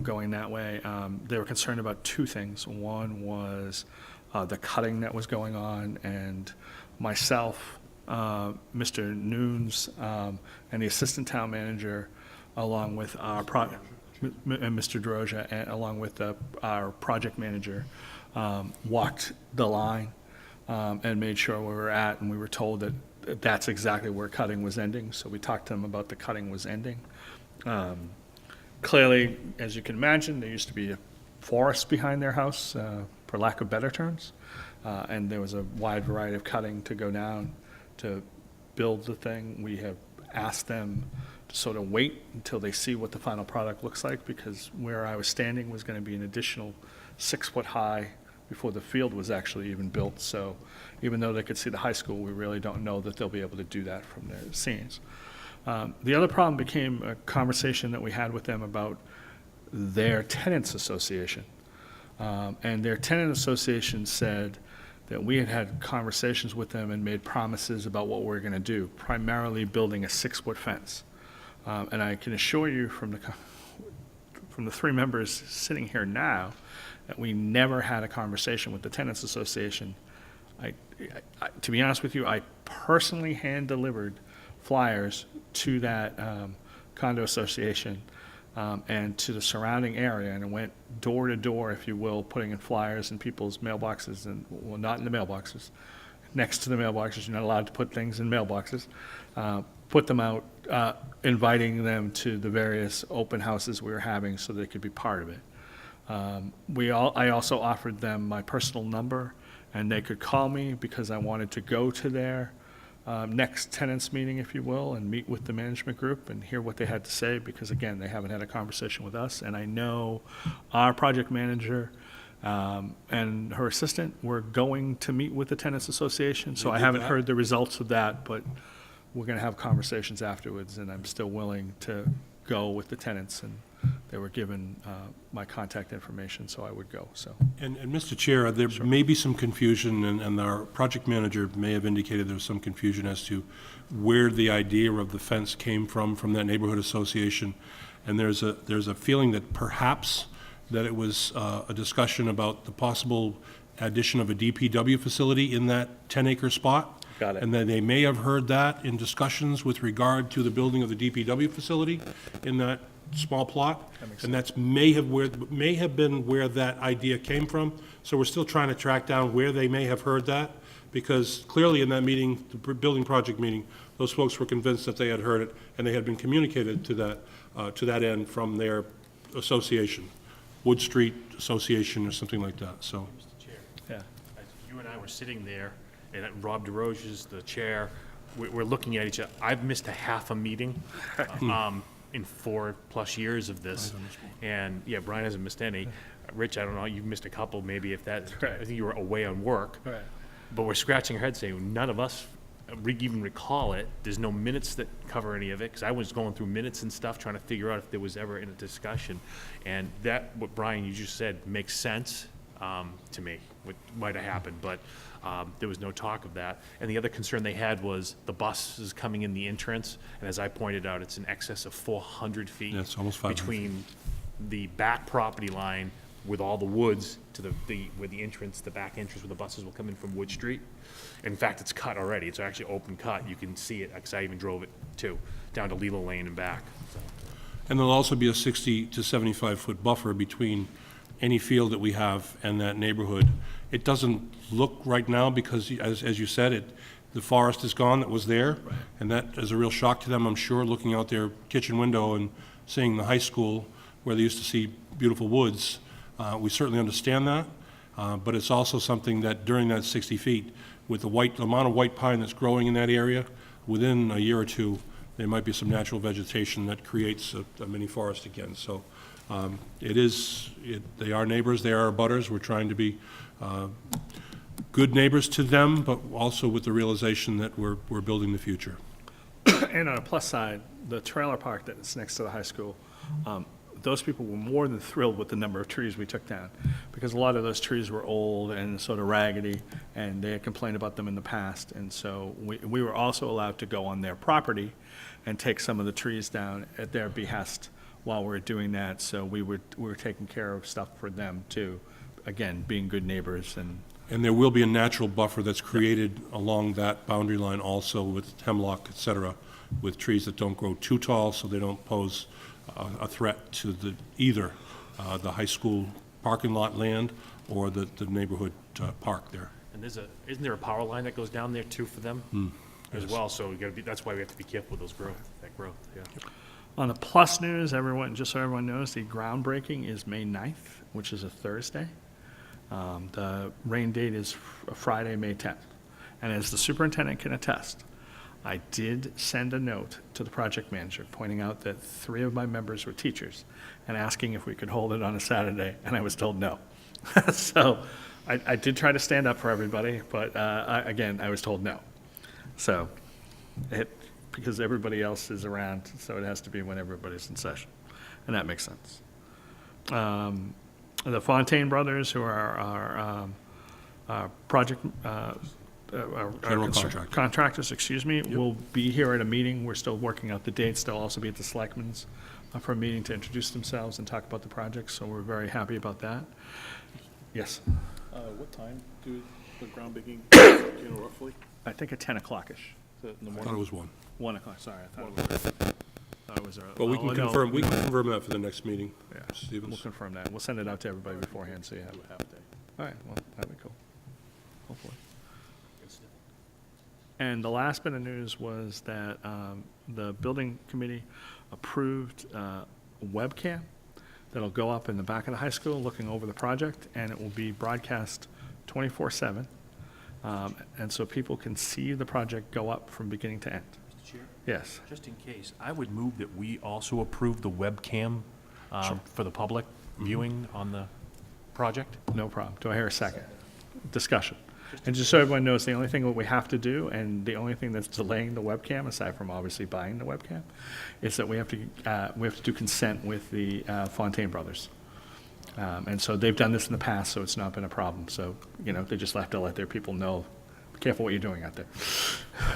going that way. They were concerned about two things. One was the cutting that was going on, and myself, Mr. Nunes, and the assistant town manager, along with our and Mr. Droja, and along with our project manager, walked the line and made sure where we were at, and we were told that that's exactly where cutting was ending. So we talked to them about the cutting was ending. Clearly, as you can imagine, there used to be a forest behind their house, for lack of better terms, and there was a wide variety of cutting to go down to build the thing. We have asked them to sort of wait until they see what the final product looks like, because where I was standing was going to be an additional 6 foot high before the field was actually even built. So even though they could see the high school, we really don't know that they'll be able to do that from their scenes. The other problem became a conversation that we had with them about their tenants association. And their tenant association said that we had had conversations with them and made promises about what we're going to do, primarily building a 6 foot fence. And I can assure you from the 3 members sitting here now that we never had a conversation with the tenants association. To be honest with you, I personally hand-delivered flyers to that condo association and to the surrounding area, and it went door to door, if you will, putting in flyers in people's mailboxes, and, well, not in the mailboxes, next to the mailboxes. You're not allowed to put things in mailboxes. Put them out, inviting them to the various open houses we were having so they could be part of it. I also offered them my personal number, and they could call me because I wanted to go to their next tenants meeting, if you will, and meet with the management group and hear what they had to say, because again, they haven't had a conversation with us. And I know our project manager and her assistant were going to meet with the tenants association, so I haven't heard the results of that, but we're going to have conversations afterwards, and I'm still willing to go with the tenants, and they were given my contact information, so I would go, so. And Mr. Chair, there may be some confusion, and our project manager may have indicated there was some confusion as to where the idea of the fence came from that neighborhood association. And there's a feeling that perhaps that it was a discussion about the possible addition of a DPW facility in that 10-acre spot. Got it. And then they may have heard that in discussions with regard to the building of the DPW facility in that small plot. And that's may have been where that idea came from. So we're still trying to track down where they may have heard that, because clearly in that meeting, the building project meeting, those folks were convinced that they had heard it, and they had been communicated to that end from their association, Wood Street Association or something like that, so. Mr. Chair, Yeah. you and I were sitting there, and Rob DeRoche is the chair. We're looking at each other. I've missed a half a meeting in 4+ years of this. And, yeah, Brian hasn't missed any. Rich, I don't know, you've missed a couple, maybe if that, I think you were away on work. Right. But we're scratching our heads saying, none of us even recall it. There's no minutes that cover any of it, because I was going through minutes and stuff, trying to figure out if there was ever in a discussion. And that, what Brian, you just said, makes sense. to me, what might have happened, but there was no talk of that. And the other concern they had was the bus is coming in the entrance, and as I pointed out, it's in excess of 400 feet. Yeah, it's almost 500 between the back property line with all the woods to where the entrance, the back entrance where the buses will come in from Wood Street. In fact, it's cut already. It's actually open cut. You can see it, because I even drove it too, down to Leland Lane and back. So. And there'll also be a 60 to 75-foot buffer between any field that we have and that neighborhood. It doesn't look right now because, as you said, the forest is gone that was there, and that is a real shock to them, I'm sure, looking out their kitchen window and seeing the high school where they used to see beautiful woods. We certainly understand that, but it's also something that during that 60 feet, with the amount of white pine that's growing in that area, within a year or two, there might be some natural vegetation that creates a mini forest again. So they are neighbors, they are abutters. We're trying to be good neighbors to them, but also with the realization that we're building the future. And on a plus side, the trailer park that's next to the high school, those people were more than thrilled with the number of trees we took down, because a lot of those trees were old and sort of raggedy, and they had complained about them in the past. And so we were also allowed to go on their property and take some of the trees down at their behest while we were doing that. So we were taking care of stuff for them too, again, being good neighbors. And there will be a natural buffer that's created along that boundary line also with hemlock, et cetera, with trees that don't grow too tall so they don't pose a threat to either the high school parking lot land or the neighborhood park there. And isn't there a power line that goes down there too for them as well? So that's why we have to be careful with that growth, yeah. On the plus news, just so everyone knows, the groundbreaking is May 9th, which is a Thursday. The rain date is Friday, May 10th. And as the superintendent can attest, I did send a note to the project manager pointing out that 3 of my members were teachers and asking if we could hold it on a Saturday, and I was told no. So I did try to stand up for everybody, but again, I was told no. So because everybody else is around, so it has to be when everybody's in session, and that makes sense. The Fontaine brothers, who are our project General contractors, will be here at a meeting. We're still working out the dates. They'll also be at the Selectmen's for a meeting to introduce themselves and talk about the project, so we're very happy about that. Yes? What time do the groundbreaking, roughly? I think at 10 o'clock-ish. In the I morning? thought it was 1. 1 o'clock, sorry, I thought it was early. But we can Oh, no. confirm that for the next meeting, Yeah, Stevens. we'll confirm that. We'll send it out to everybody beforehand, so you have a half day. All right, well, that'd be cool, hopefully. And the last bit of news was that the building committee approved a webcam that'll go up in the back of the high school looking over the project, and it will be broadcast 24/7. And so people can see the project go up from beginning to end. Mr. Chair? Yes. Just in case, I would move that we also approve the webcam for the public viewing on the project. No problem. Do I hear a second? Discussion. And just so everyone knows, the only thing that we have to do, and the only thing that's delaying the webcam, aside from obviously buying the webcam, is that we have to do consent with the Fontaine brothers. And so they've done this in the past, so it's not been a problem. So, they just have to let their people know, be careful what you're doing out there.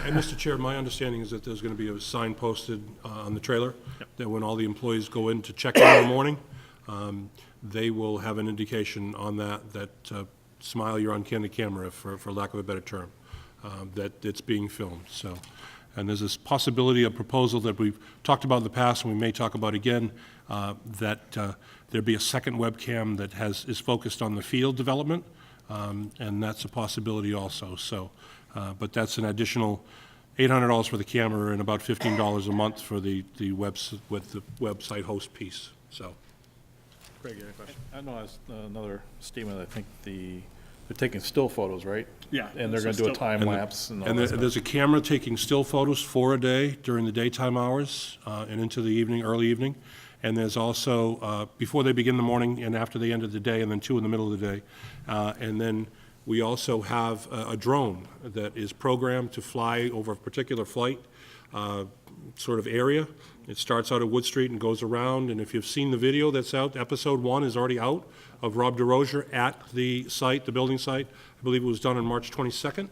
And Mr. Chair, my understanding is that there's going to be a sign posted on the trailer that when all the employees go in to check in the morning, they will have an indication on that smile, you're on candid camera, for lack of a better term, that it's being filmed. So, and there's this possibility, a proposal that we've talked about in the past and we may talk about again, that there be a second webcam that is focused on the field development, and that's a possibility also. So, but that's an additional $800 for the camera and about $15 a month for the website host piece. So. Greg, you had a question? I know that's another statement. I think they're taking still photos, right? Yeah. And they're going to do a time lapse and all And that stuff. there's a camera taking still photos for a day during the daytime hours and into the evening, early evening. And there's also, before they begin the morning and after the end of the day, and then 2 in the middle of the day. And then we also have a drone that is programmed to fly over a particular flight sort of area, It starts out at Wood Street and goes around, and if you've seen the video that's out, episode 1 is already out of Rob DeRozier at the site, the building site. I believe it was done on March 22nd,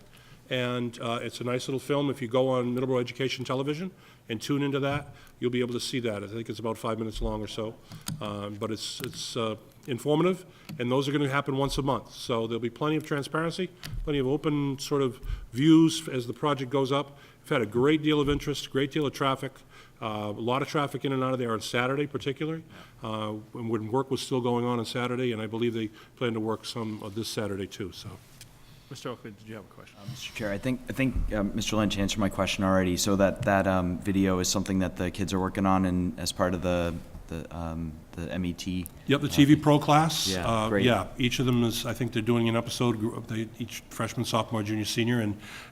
and it's a nice little film. If you go on Middleborough Education Television and tune into that, you'll be able to see that. I think it's about 5 minutes long or so, but it's informative, and those are going to happen once a month. So there'll be plenty of transparency, plenty of open sort of views as the project goes up. We've had a great deal of interest, great deal of traffic, a lot of traffic in and out of there on Saturday particularly, when work was still going on Saturday, and I believe they plan to work some this Saturday too, so. Mr. Oakley, did you have a question? Mr. Chair, I think Mr. Lynch answered my question already. So that video is something that the kids are working on, and as part of the MET. Yep, the TV Pro class. Yeah, great. Yeah, each of them is, I think they're doing an episode, each freshman, sophomore, junior, senior,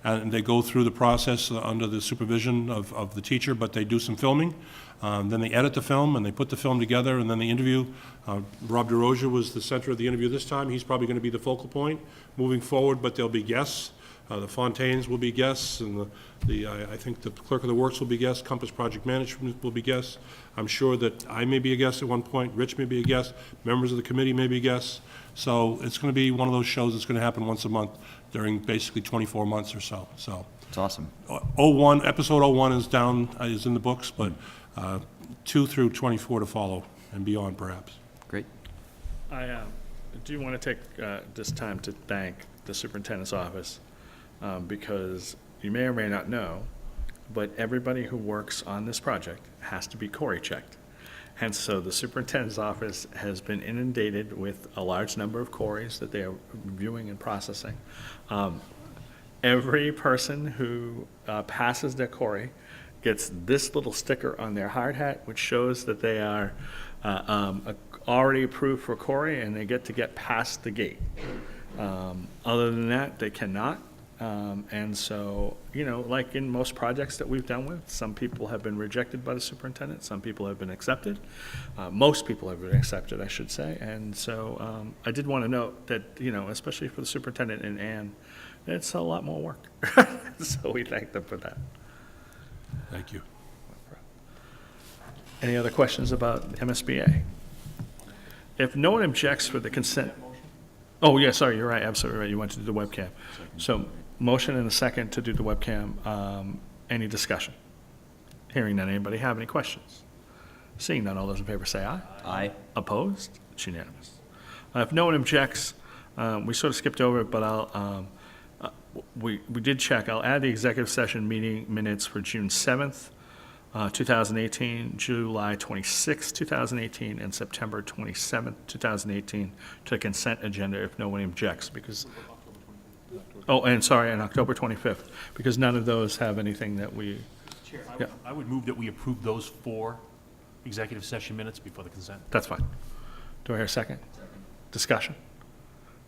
and they go through the process under the supervision of the teacher, but they do some filming. Then they edit the film, and they put the film together, and then they interview. Rob DeRozier was the center of the interview this time. He's probably going to be the focal point moving forward, but there'll be guests. The Fontaines will be guests, and I think the Clerk of the Works will be guests, Compass Project Management will be guests. I'm sure that I may be a guest at one point, Rich may be a guest, members of the committee may be guests. So it's going to be one of those shows that's going to happen once a month during basically 24 months or so. So It's awesome. episode 01 is in the books, but 2 through 24 to follow and beyond perhaps. Great. I do want to take this time to thank the superintendent's office, because you may or may not know, but everybody who works on this project has to be Corey checked. And so the superintendent's office has been inundated with a large number of Corys that they are reviewing and processing. Every person who passes their Cory gets this little sticker on their hard hat, which shows that they are already approved for Cory, and they get past the gate. Other than that, they cannot. And so, like in most projects that we've done with, some people have been rejected by the superintendent, some people have been accepted. Most people have been accepted, I should say. And so I did want to note that, especially for the superintendent and Ann, it's a lot more work. So we thank them for that. Thank you. Any other questions about MSBA? If no one objects for the consent. Oh, yeah, sorry, you're right, absolutely right, you went to do the webcam. So, motion and a second to do the webcam. Any discussion? Hearing none, anybody have any questions? Seeing none, all those in favor say aye. Aye. Opposed? It's unanimous. If no one objects, we sort of skipped over it, but we did check. I'll add the executive session meeting minutes for June 7th, 2018, July 26th, 2018, and September 27th, 2018 to the consent agenda if no one objects, because, and October 25th, because none of those have anything that we, Chair, Yeah. I would move that we approve those 4 executive session minutes before the consent. that's fine. Do I hear a second? Discussion?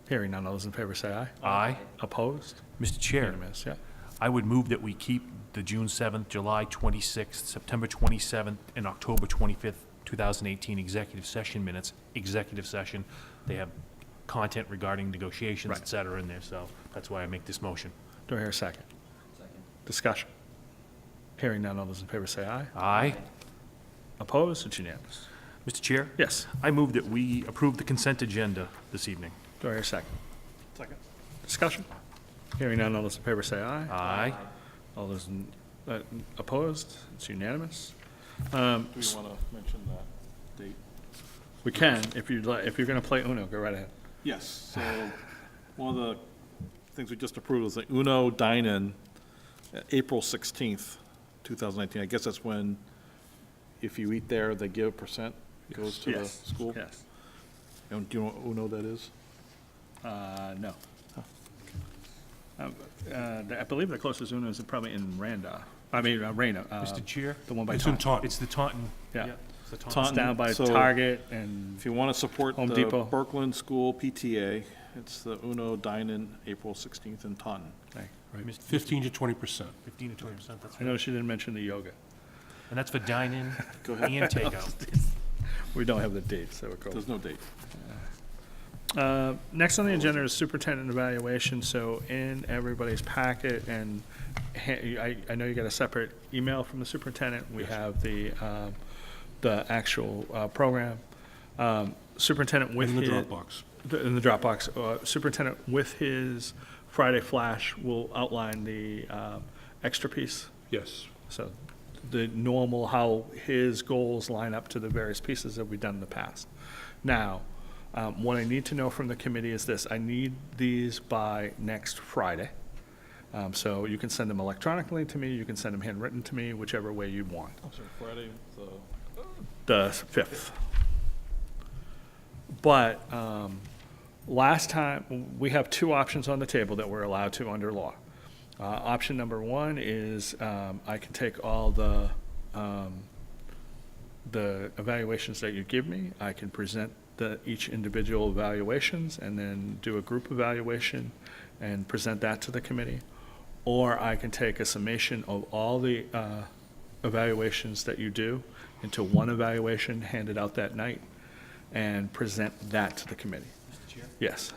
Hearing none, all those in favor say aye. Aye. Opposed? Mr. Chair, Unanimous, yeah. I would move that we keep the June 7th, July 26th, September 27th, and October 25th, 2018 executive session minutes, executive session. They have content regarding negotiations, Right. et cetera, in there, so that's why I make this motion. Do I hear a second? Discussion? Hearing none, all those in favor say aye. Aye. Opposed? It's unanimous. Mr. Chair? Yes. I move that we approve the consent agenda this evening. Do I hear a second? Second. Discussion? Hearing none, all those in favor say aye. Aye. All those opposed? It's unanimous. Do we want to mention that date? We can, if you're going to play Uno, go right ahead. Yes, so one of the things we just approved is the Uno Dine-In, April 16th, 2019. I guess that's when, if you eat there, they give a percent, goes to the Yes. school. Yes. And do you know what Uno that is? No. I believe the closest Uno is probably in Randolph. Reno. Mr. Chair? The one by It's in Taunton. Taunton. It's the Taunton. Yeah. It's the Taunton. It's Taunton. down by So- Target and, If you want to support Home the Depot. Berkland School PTA, it's the Uno Dine-In, April 16th in Taunton. Right. 15 to 20%. 15 to 20%, that's I right. know she didn't mention the yoga. And that's for dine-in Go ahead. and takeout. We don't have the dates, so we'll go. There's no date. Next on the agenda is superintendent evaluation, so in everybody's packet, and I know you got a separate email from the superintendent. We have the actual program. Superintendent with In the his- Dropbox. In the Dropbox. Superintendent with his Friday flash will outline the extra piece. Yes. So the normal, how his goals line up to the various pieces that we've done in the past. Now, what I need to know from the committee is this: I need these by next Friday. So you can send them electronically to me, you can send them handwritten to me, whichever way you want. I'm sorry, Friday, The 5th. But last time, we have two options on the table that we're allowed to under law. Option number one is I can take all the evaluations that you give me, I can present each individual evaluations and then do a group evaluation and present that to the committee. Or I can take a summation of all the evaluations that you do into one evaluation, hand it out that night, and present that to the committee. Mr. Chair? Yes.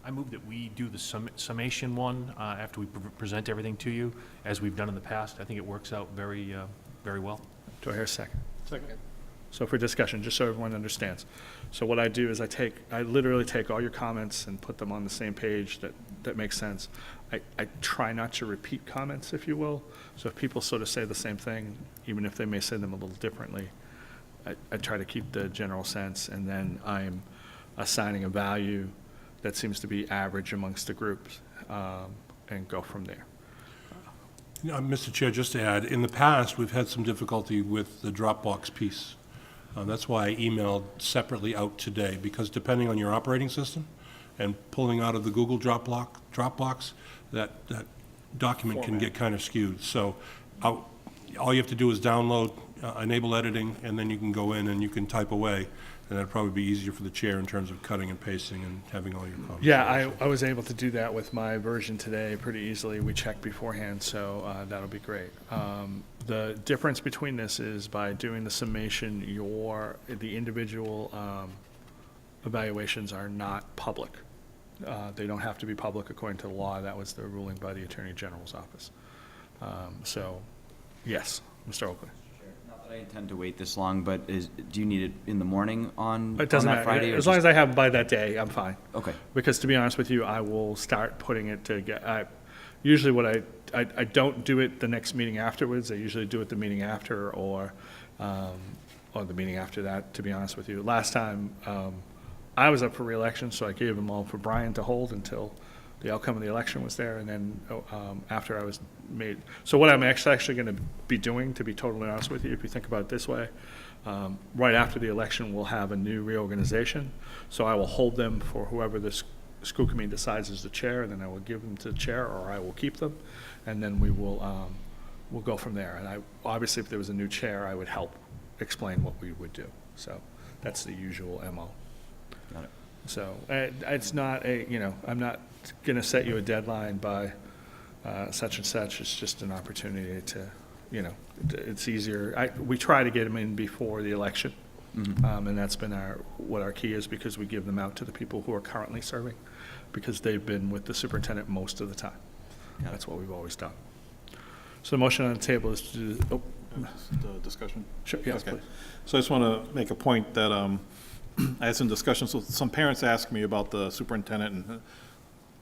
I move that we do the summation one after we present everything to you, as we've done in the past. I think it works out very, very well. Do I hear a second? second. So for discussion, just so everyone understands. So what I do is I literally take all your comments and put them on the same page that makes sense. I try not to repeat comments, if you will. So if people sort of say the same thing, even if they may say them a little differently, I try to keep the general sense, and then I'm assigning a value that seems to be average amongst the groups, and go from there. Mr. Chair, just to add, in the past, we've had some difficulty with the Dropbox piece. That's why I emailed separately out today, because depending on your operating system and pulling out of the Google Dropbox, that document can get kind of skewed. So all you have to do is download, enable editing, and then you can go in and you can type away. And that'd probably be easier for the chair in terms of cutting and pasting and having all your comments. Yeah, I was able to do that with my version today pretty easily. We checked beforehand, so that'll be great. The difference between this is by doing the summation, the individual evaluations are not public. They don't have to be public according to the law. That was the ruling by the Attorney General's office. So, yes, Mr. Oakley. Not that I intend to wait this long, but do you need it in the morning on It doesn't that matter. Friday? or As long just- as I have by that day, I'm fine. Okay. Because to be honest with you, I will start putting it together. Usually what I don't do it the next meeting afterwards. I usually do it the meeting after or the meeting after that, to be honest with you. Last time, I was up for re-election, so I gave them all for Brian to hold until the outcome of the election was there, and then after I was made. So what I'm actually going to be doing, to be totally honest with you, if you think about it this way, right after the election, we'll have a new reorganization. So I will hold them for whoever the school committee decides is the chair, and then I will give them to the chair, or I will keep them, and then we'll go from there. And obviously, if there was a new chair, I would help explain what we would do. So that's the usual MO. Got it. So it's not I'm not going to set you a deadline by such and such. It's just an opportunity to, it's easier. We try to get them in before the election, and that's been what our key is, because we give them out to the people who are currently serving, because they've been with the superintendent most of the time. That's what we've always done. So the motion on the table is to do, The discussion? sure, yes, Okay. please. So I just want to make a point that I had some discussions with some parents asked me about the superintendent and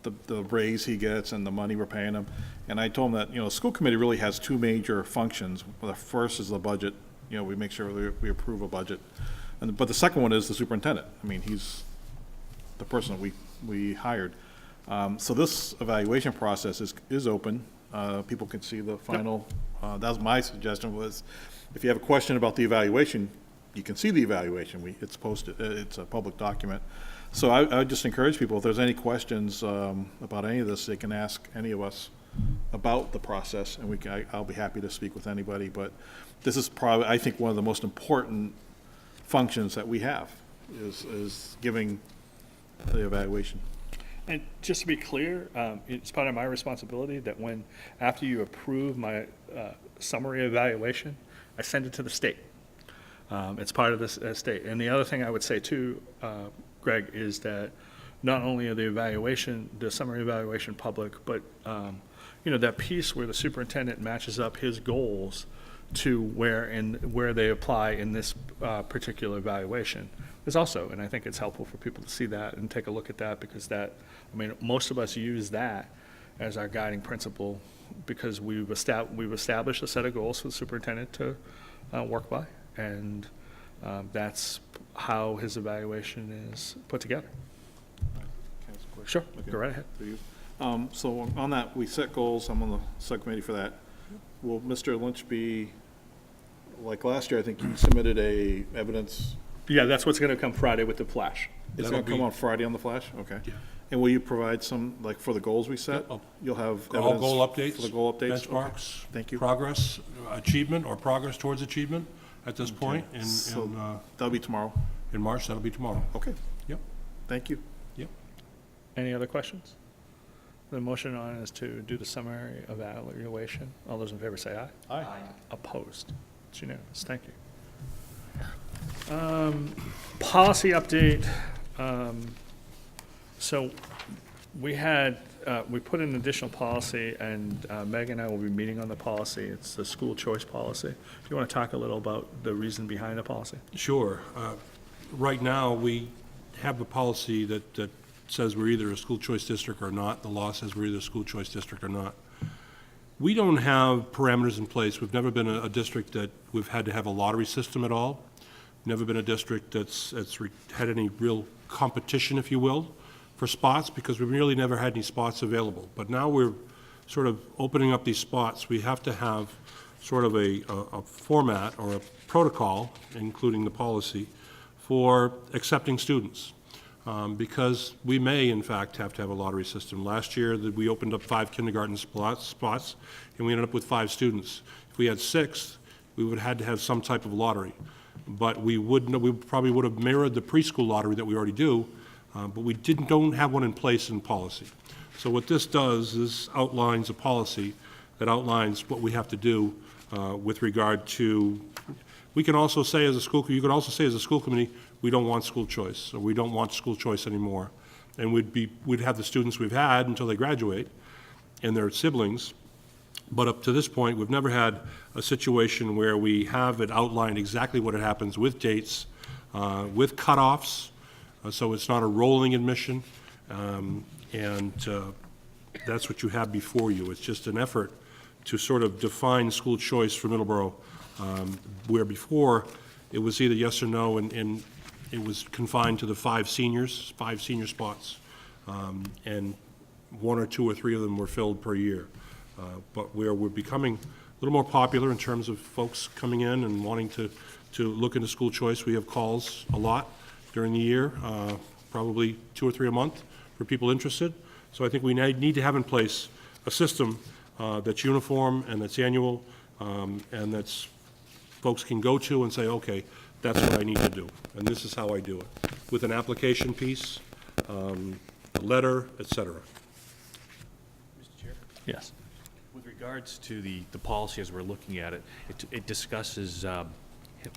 the raise he gets and the money we're paying him. And I told them that, the school committee really has two major functions. The first is the budget. We make sure we approve a budget. But the second one is the superintendent. I mean, he's the person that we hired. So this evaluation process is open. People can see the final, that was my suggestion, was if you have a question about the evaluation, you can see the evaluation. It's posted, it's a public document. So I would just encourage people, if there's any questions about any of this, they can ask any of us about the process, and I'll be happy to speak with anybody. But this is probably, I think, one of the most important functions that we have, is giving the evaluation. And just to be clear, it's part of my responsibility that after you approve my summary evaluation, I send it to the state. It's part of this state. And the other thing I would say too, Greg, is that not only are the summary evaluation public, but, that piece where the superintendent matches up his goals to where they apply in this particular evaluation is also, and I think it's helpful for people to see that and take a look at that, because most of us use that as our guiding principle, because we've established a set of goals for the superintendent to work by, and that's how his evaluation is put together. Can I ask a question? Sure, Okay. go right ahead. For you. So on that, we set goals, I'm on the subcommittee for that. Will Mr. Lynch be, like last year, I think you submitted a evidence, Yeah, that's what's going to come Friday with the flash. it's That'll gonna come be- on Friday on the flash? Okay. Yeah. And will you provide some, like, for the goals we set? Yep. You'll have All evidence goal updates. for the goal updates? Okay. Benchmarks. Thank you. Progress, achievement, or progress towards achievement at this point. So- That'll be tomorrow? In March, that'll be tomorrow. Okay, Yep, thank you. yep. Any other questions? The motion on is to do the summary evaluation. All those in favor say aye. Aye. Opposed? It's unanimous. Thank you. Policy update. So we put in additional policy, and Meg and I will be meeting on the policy. It's the school choice policy. Do you want to talk a little about the reason behind the policy? Sure. Right now, we have a policy that says we're either a school choice district or not. The law says we're either a school choice district or not. We don't have parameters in place. We've never been a district that we've had to have a lottery system at all. Never been a district that's had any real competition, if you will, for spots, because we've really never had any spots available. But now we're sort of opening up these spots. We have to have sort of a format or a protocol, including the policy, for accepting students. Because we may, in fact, have to have a lottery system. Last year, we opened up 5 kindergarten spots, and we ended up with 5 students. If we had 6, we would have had to have some type of lottery. But we probably would have mirrored the preschool lottery that we already do, but we don't have one in place in policy. So what this does is outlines a policy that outlines what we have to do with regard to, we can also say as a school, you could also say as a school committee, we don't want school choice, or we don't want school choice anymore. And we'd have the students we've had until they graduate and their siblings. But up to this point, we've never had a situation where we have it outlined exactly what it happens with dates, with cutoffs, so it's not a rolling admission. And that's what you have before you. It's just an effort to sort of define school choice for Middleborough, where before it was either yes or no, and it was confined to the 5 senior spots, and 1 or 2 or 3 of them were filled per year. But where we're becoming a little more popular in terms of folks coming in and wanting to look into school choice, we have calls a lot during the year, probably 2 or 3 a month for people interested. So I think we need to have in place a system that's uniform and that's annual, and that's folks can go to and say, okay, that's what I need to do, and this is how I do it, with an application piece, a letter, et cetera. Mr. Chair? Yes. With regards to the policy as we're looking at it, it discusses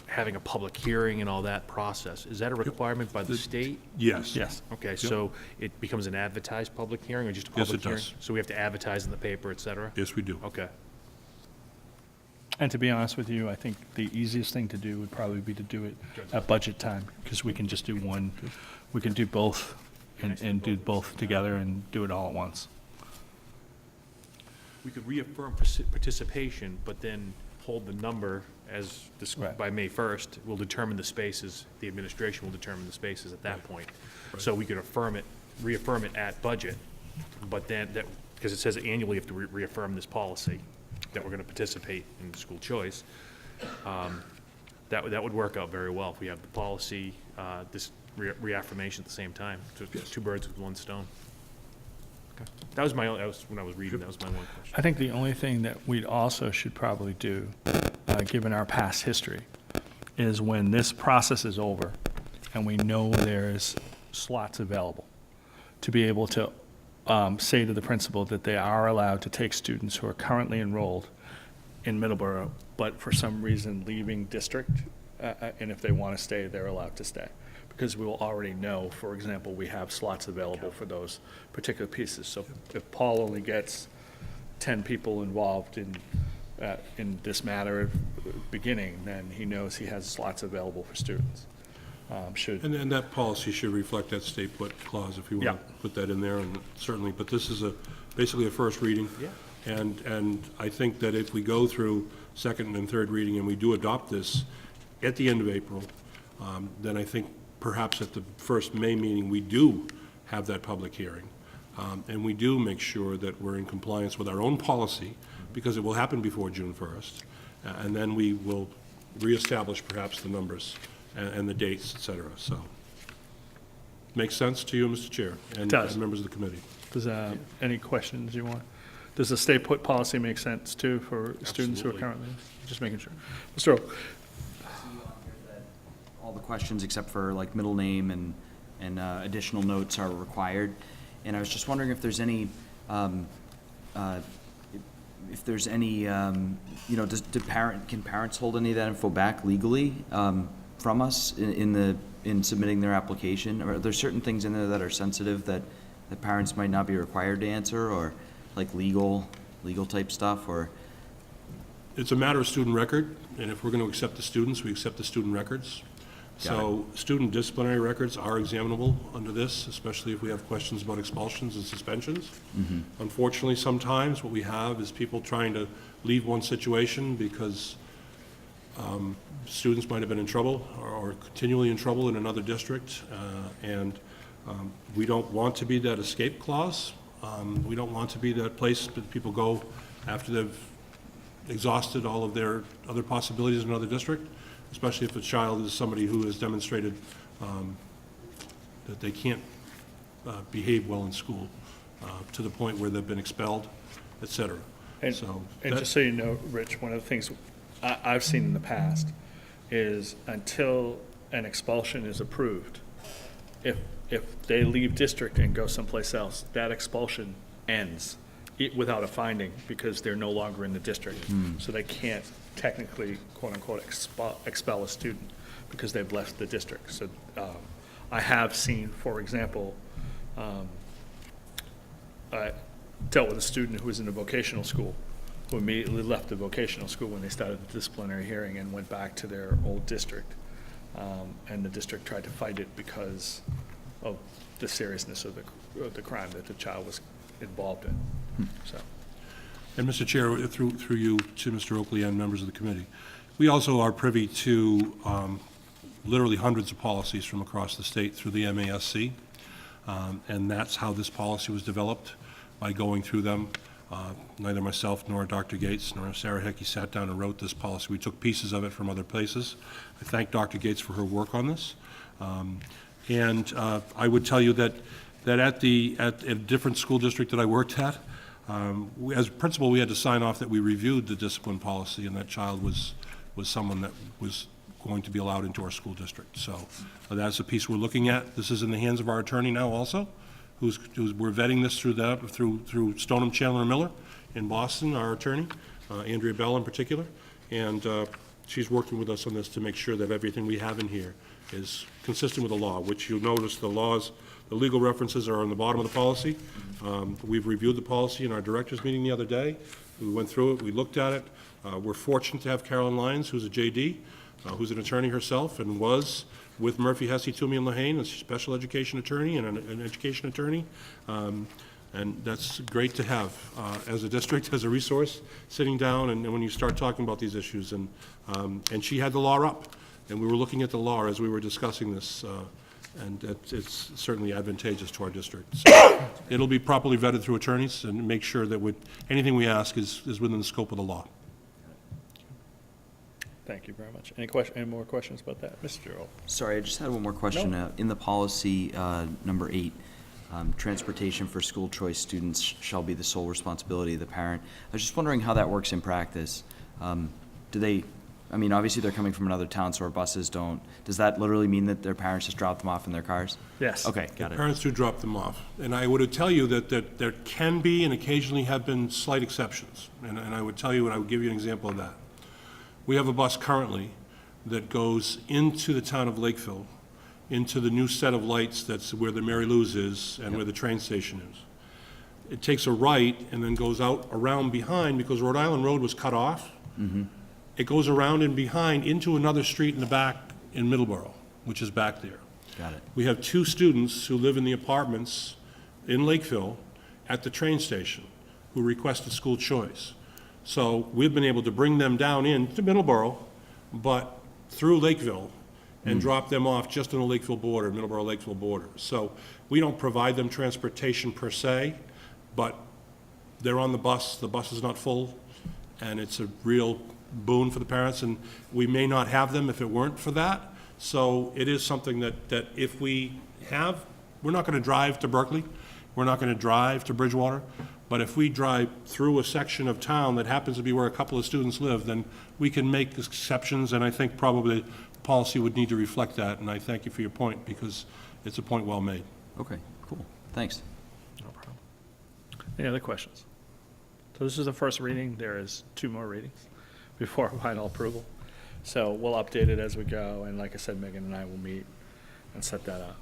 having a public hearing and all that process. Is that a requirement by the state? Yes. Yes. Okay, so it becomes an advertised public hearing or just a Yes, public it hearing? does. So we have to advertise in the paper, et cetera? Yes, we do. Okay. And to be honest with you, I think the easiest thing to do would probably be to do it at budget time, because we can just do one, we can do both, and do both together and do it all at once. We could reaffirm participation, but then hold the number as, Right. by May 1st, we'll determine the spaces, the administration will determine the spaces at that point. So we could reaffirm it at budget, but then, because it says annually you have to reaffirm this policy, that we're going to participate in school choice. That would work out very well if we have the policy, this reaffirmation at the same time. So it's 2 birds with 1 stone. Okay. That was when I was reading, that was my one question. I think the only thing that we also should probably do, given our past history, is when this process is over and we know there's slots available, to be able to say to the principal that they are allowed to take students who are currently enrolled in Middleborough, but for some reason leaving district, and if they want to stay, they're allowed to stay. because we will already know, for example, we have slots available for those particular pieces. So if Paul only gets 10 people involved in this matter beginning, then he knows he has slots available for students. And that policy should reflect that stay put clause, if you want to put that in there, and certainly, but this is basically a first reading. Yeah. And I think that if we go through second and third reading and we do adopt this at the end of April, then I think perhaps at the first May meeting, we do have that public hearing. And we do make sure that we're in compliance with our own policy, because it will happen before June 1st. And then we will reestablish perhaps the numbers and the dates, et cetera. So, makes sense to you, Mr. Chair? And Does. members of the committee? Does, any questions you want? Does the stay put policy make sense too for students who are Absolutely. currently, just making sure? Mr. Oak? All the questions except for like middle name and additional notes are required. And I was just wondering if there's any, can parents hold any of that info back legally from us in submitting their application? Or are there certain things in there that are sensitive that the parents might not be required to answer, or like legal type stuff, or? It's a matter of student record, and if we're going to accept the students, we accept the student records. So student disciplinary records are examinable under this, especially if we have questions about expulsions and suspensions. Unfortunately, sometimes what we have is people trying to leave one situation because students might have been in trouble or continually in trouble in another district, and we don't want to be that escape clause. We don't want to be that place that people go after they've exhausted all of their other possibilities in another district, especially if a child is somebody who has demonstrated that they can't behave well in school to the point where they've been expelled, et cetera. And, So and that- just so you know, Rich, one of the things I've seen in the past is until an expulsion is approved, if they leave district and go someplace else, that expulsion ends without a finding because they're no longer in the district. So they can't technically, quote-unquote, expel a student because they've left the district. So I have seen, for example, I dealt with a student who was in a vocational school who immediately left the vocational school when they started the disciplinary hearing and went back to their old district. And the district tried to fight it because of the seriousness of the crime that the child was involved in. So, And Mr. Chair, through you to Mr. Oakley and members of the committee, we also are privy to literally hundreds of policies from across the state through the MASC, and that's how this policy was developed, by going through them. Neither myself nor Dr. Gates nor Sarah Hickey sat down and wrote this policy. We took pieces of it from other places. I thank Dr. Gates for her work on this. And I would tell you that at a different school district that I worked at, as a principal, we had to sign off that we reviewed the discipline policy, and that child was someone that was going to be allowed into our school district. So that's a piece we're looking at. This is in the hands of our attorney now also, we're vetting this through Stoneham, Chandler, and Miller in Boston, our attorney, Andrea Bell in particular, and she's working with us on this to make sure that everything we have in here is consistent with the law, which you'll notice the legal references are on the bottom of the policy. We've reviewed the policy in our directors meeting the other day. We went through it, we looked at it. We're fortunate to have Carolyn Lyons, who's a JD, who's an attorney herself and was with Murphy, Hesse, Toomey, and Lehane, a special education attorney and an education attorney. And that's great to have as a district, as a resource, sitting down and when you start talking about these issues. And she had the law up, and we were looking at the law as we were discussing this, and it's certainly advantageous to our district. So it'll be properly vetted through attorneys and make sure that anything we ask is within the scope of the law. thank you very much. Any more questions about that? Mr. Earl? Sorry, I just had one more question. No. In the policy, number 8, transportation for school choice students shall be the sole responsibility of the parent. I was just wondering how that works in practice. Obviously they're coming from another town, so our buses don't. Does that literally mean that their parents just drop them off in their cars? Yes. Okay, got it. Parents do drop them off. And I would tell you that there can be and occasionally have been slight exceptions. And I would tell you, and I would give you an example of that. We have a bus currently that goes into the town of Lakeville into the new set of lights that's where the Mary Lou's is and where the train station is. It takes a right and then goes out around behind, because Rhode Island Road was cut off. It goes around and behind into another street in the back in Middleborough, which is back there. Got it. We have 2 students who live in the apartments in Lakeville at the train station who requested school choice. So we've been able to bring them down into Middleborough, but through Lakeville, and drop them off just on the Lakeville border, Middleborough-Lakeville border. So we don't provide them transportation per se, but they're on the bus is not full, and it's a real boon for the parents, and we may not have them if it weren't for that. So it is something that if we have, we're not going to drive to Berkeley, we're not going to drive to Bridgewater, but if we drive through a section of town that happens to be where a couple of students live, then we can make exceptions, and I think probably policy would need to reflect that, and I thank you for your point, because it's a point well made. Okay, cool. Thanks. No problem. Any other questions? So this is the first reading. There is 2 more readings before final approval. So we'll update it as we go, and like I said, Megan and I will meet and set that up.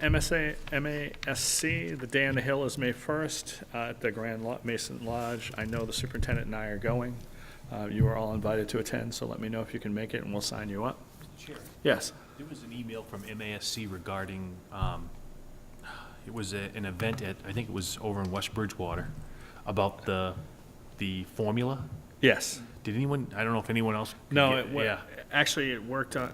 MASC, the Day on the Hill is May 1st at the Grand Mason Lodge. I know the superintendent and I are going. You are all invited to attend, so let me know if you can make it, and we'll sign you up. Chair, Yes. there was an email from MASC regarding, it was an event at, I think it was over in West Bridgewater, about the formula. Yes. Did anyone, I don't know if anyone else? could No, get- yeah. Actually, it worked on,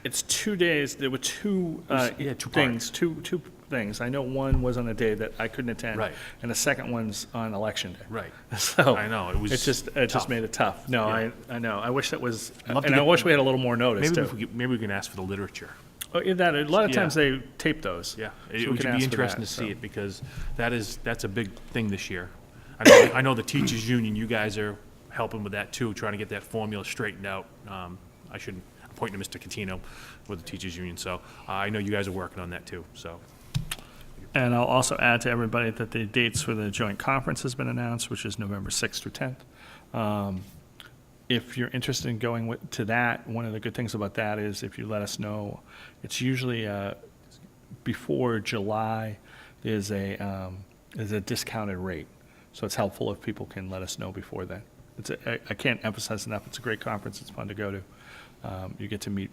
it's 2 days, there were 2 yeah, 2 things, two things. I know one was on a day that I couldn't attend. Right. And the second one's on election day. Right. So. I know, it was It just tough. made it tough. No, Yeah. I know. I wish that was, I'd love to and I get- wish we had a little more notice, Maybe, too. maybe we can ask for the literature. Oh, yeah, that, a lot of Yeah. times they tape those. Yeah, So it we would can be ask for interesting that, to see so. it, because that's a big thing this year. I know the teachers' union, you guys are helping with that too, trying to get that formula straightened out. I'm pointing to Mr. Catino with the teachers' union, so I know you guys are working on that too, so. And I'll also add to everybody that the dates for the joint conference has been announced, which is November 6th through 10th. If you're interested in going to that, one of the good things about that is if you let us know, it's usually before July, there's a discounted rate. So it's helpful if people can let us know before then. I can't emphasize enough, it's a great conference, it's fun to go to. You get to meet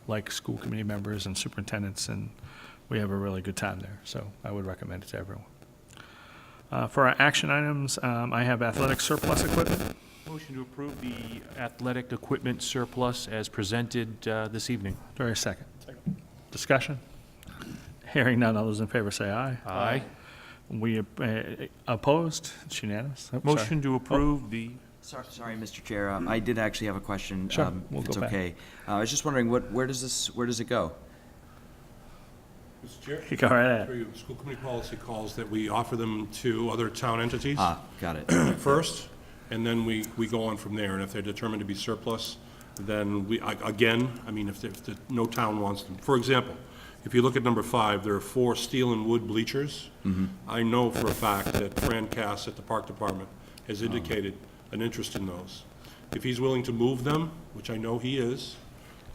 like school committee members and superintendents, and we have a really good time there, so I would recommend it to everyone. For our action items, I have athletic surplus equipment. Motion to approve the athletic equipment surplus as presented this evening. Do I hear a second? Second. Discussion? Hearing none, all those in favor say aye. Aye. We opposed? It's unanimous. Oh, sorry. Motion to approve the, Sorry, Mr. Chair, I did actually have a question. Sure, we'll if it's go back. okay. I was just wondering, where does it go? Mr. Chair? You go right ahead. Through you, school committee policy calls that we offer them to other town entities Got it. first, and then we go on from there. And if they're determined to be surplus, then if no town wants them. For example, if you look at number 5, there are 4 steel and wood bleachers. I know for a fact that Fran Cass at the Park Department has indicated an interest in those. If he's willing to move them, which I know he is,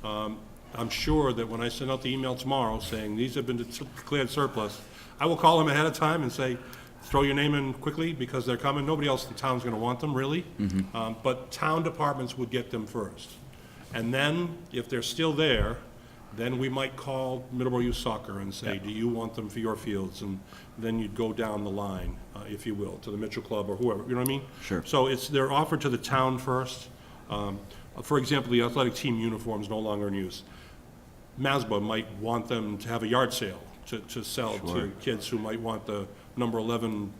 I'm sure that when I send out the email tomorrow saying these have been declared surplus, I will call him ahead of time and say, throw your name in quickly because they're coming. Nobody else in town's going to want them, really. But town departments would get them first. And then, if they're still there, then we might call Middleborough Youth Soccer and say, do you want them for your fields? And then you'd go down the line, if you will, to the Mitchell Club or whoever, you know what I mean? Sure. So they're offered to the town first. For example, the athletic team uniform is no longer in use. MASBA might want them to have a yard sale to sell to kids who might want the number 11,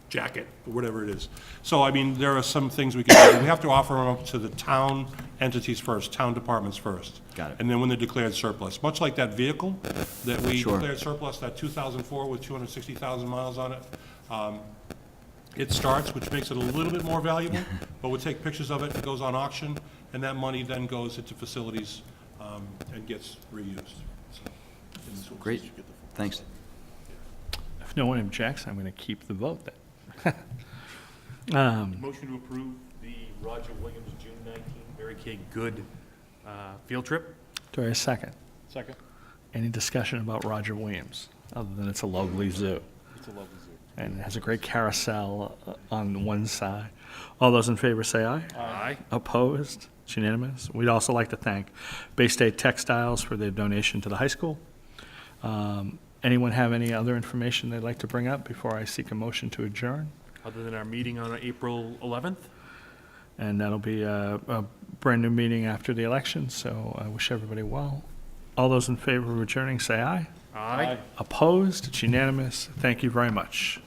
jacket, or whatever it is. So, there are some things we can do. We have to offer them up to the town entities first, town departments first. Got it. And then when they're declared surplus, much like that vehicle that we Sure. declared surplus, that 2004 with 260,000 miles on it. It starts, which makes it a little bit more valuable, but we'll take pictures of it, it goes on auction, and that money then goes into facilities and gets reused. So, Great, thanks. If no one objects, I'm going to keep the vote then. motion to approve the Roger Williams June 19 Mary Kay Good Field trip? Do I hear a second? Second. Any discussion about Roger Williams, other than it's a lovely zoo? It's a lovely zoo. And it has a great carousel on one side. All those in favor say aye. Aye. Opposed? It's unanimous. We'd also like to thank Bay State Textiles for their donation to the high school. Anyone have any other information they'd like to bring up before I seek a motion to adjourn? Other than our meeting on April 11th? And that'll be a brand-new meeting after the election, so I wish everybody well. All those in favor of adjourning, say aye. Aye. Opposed? It's unanimous. Thank you very much.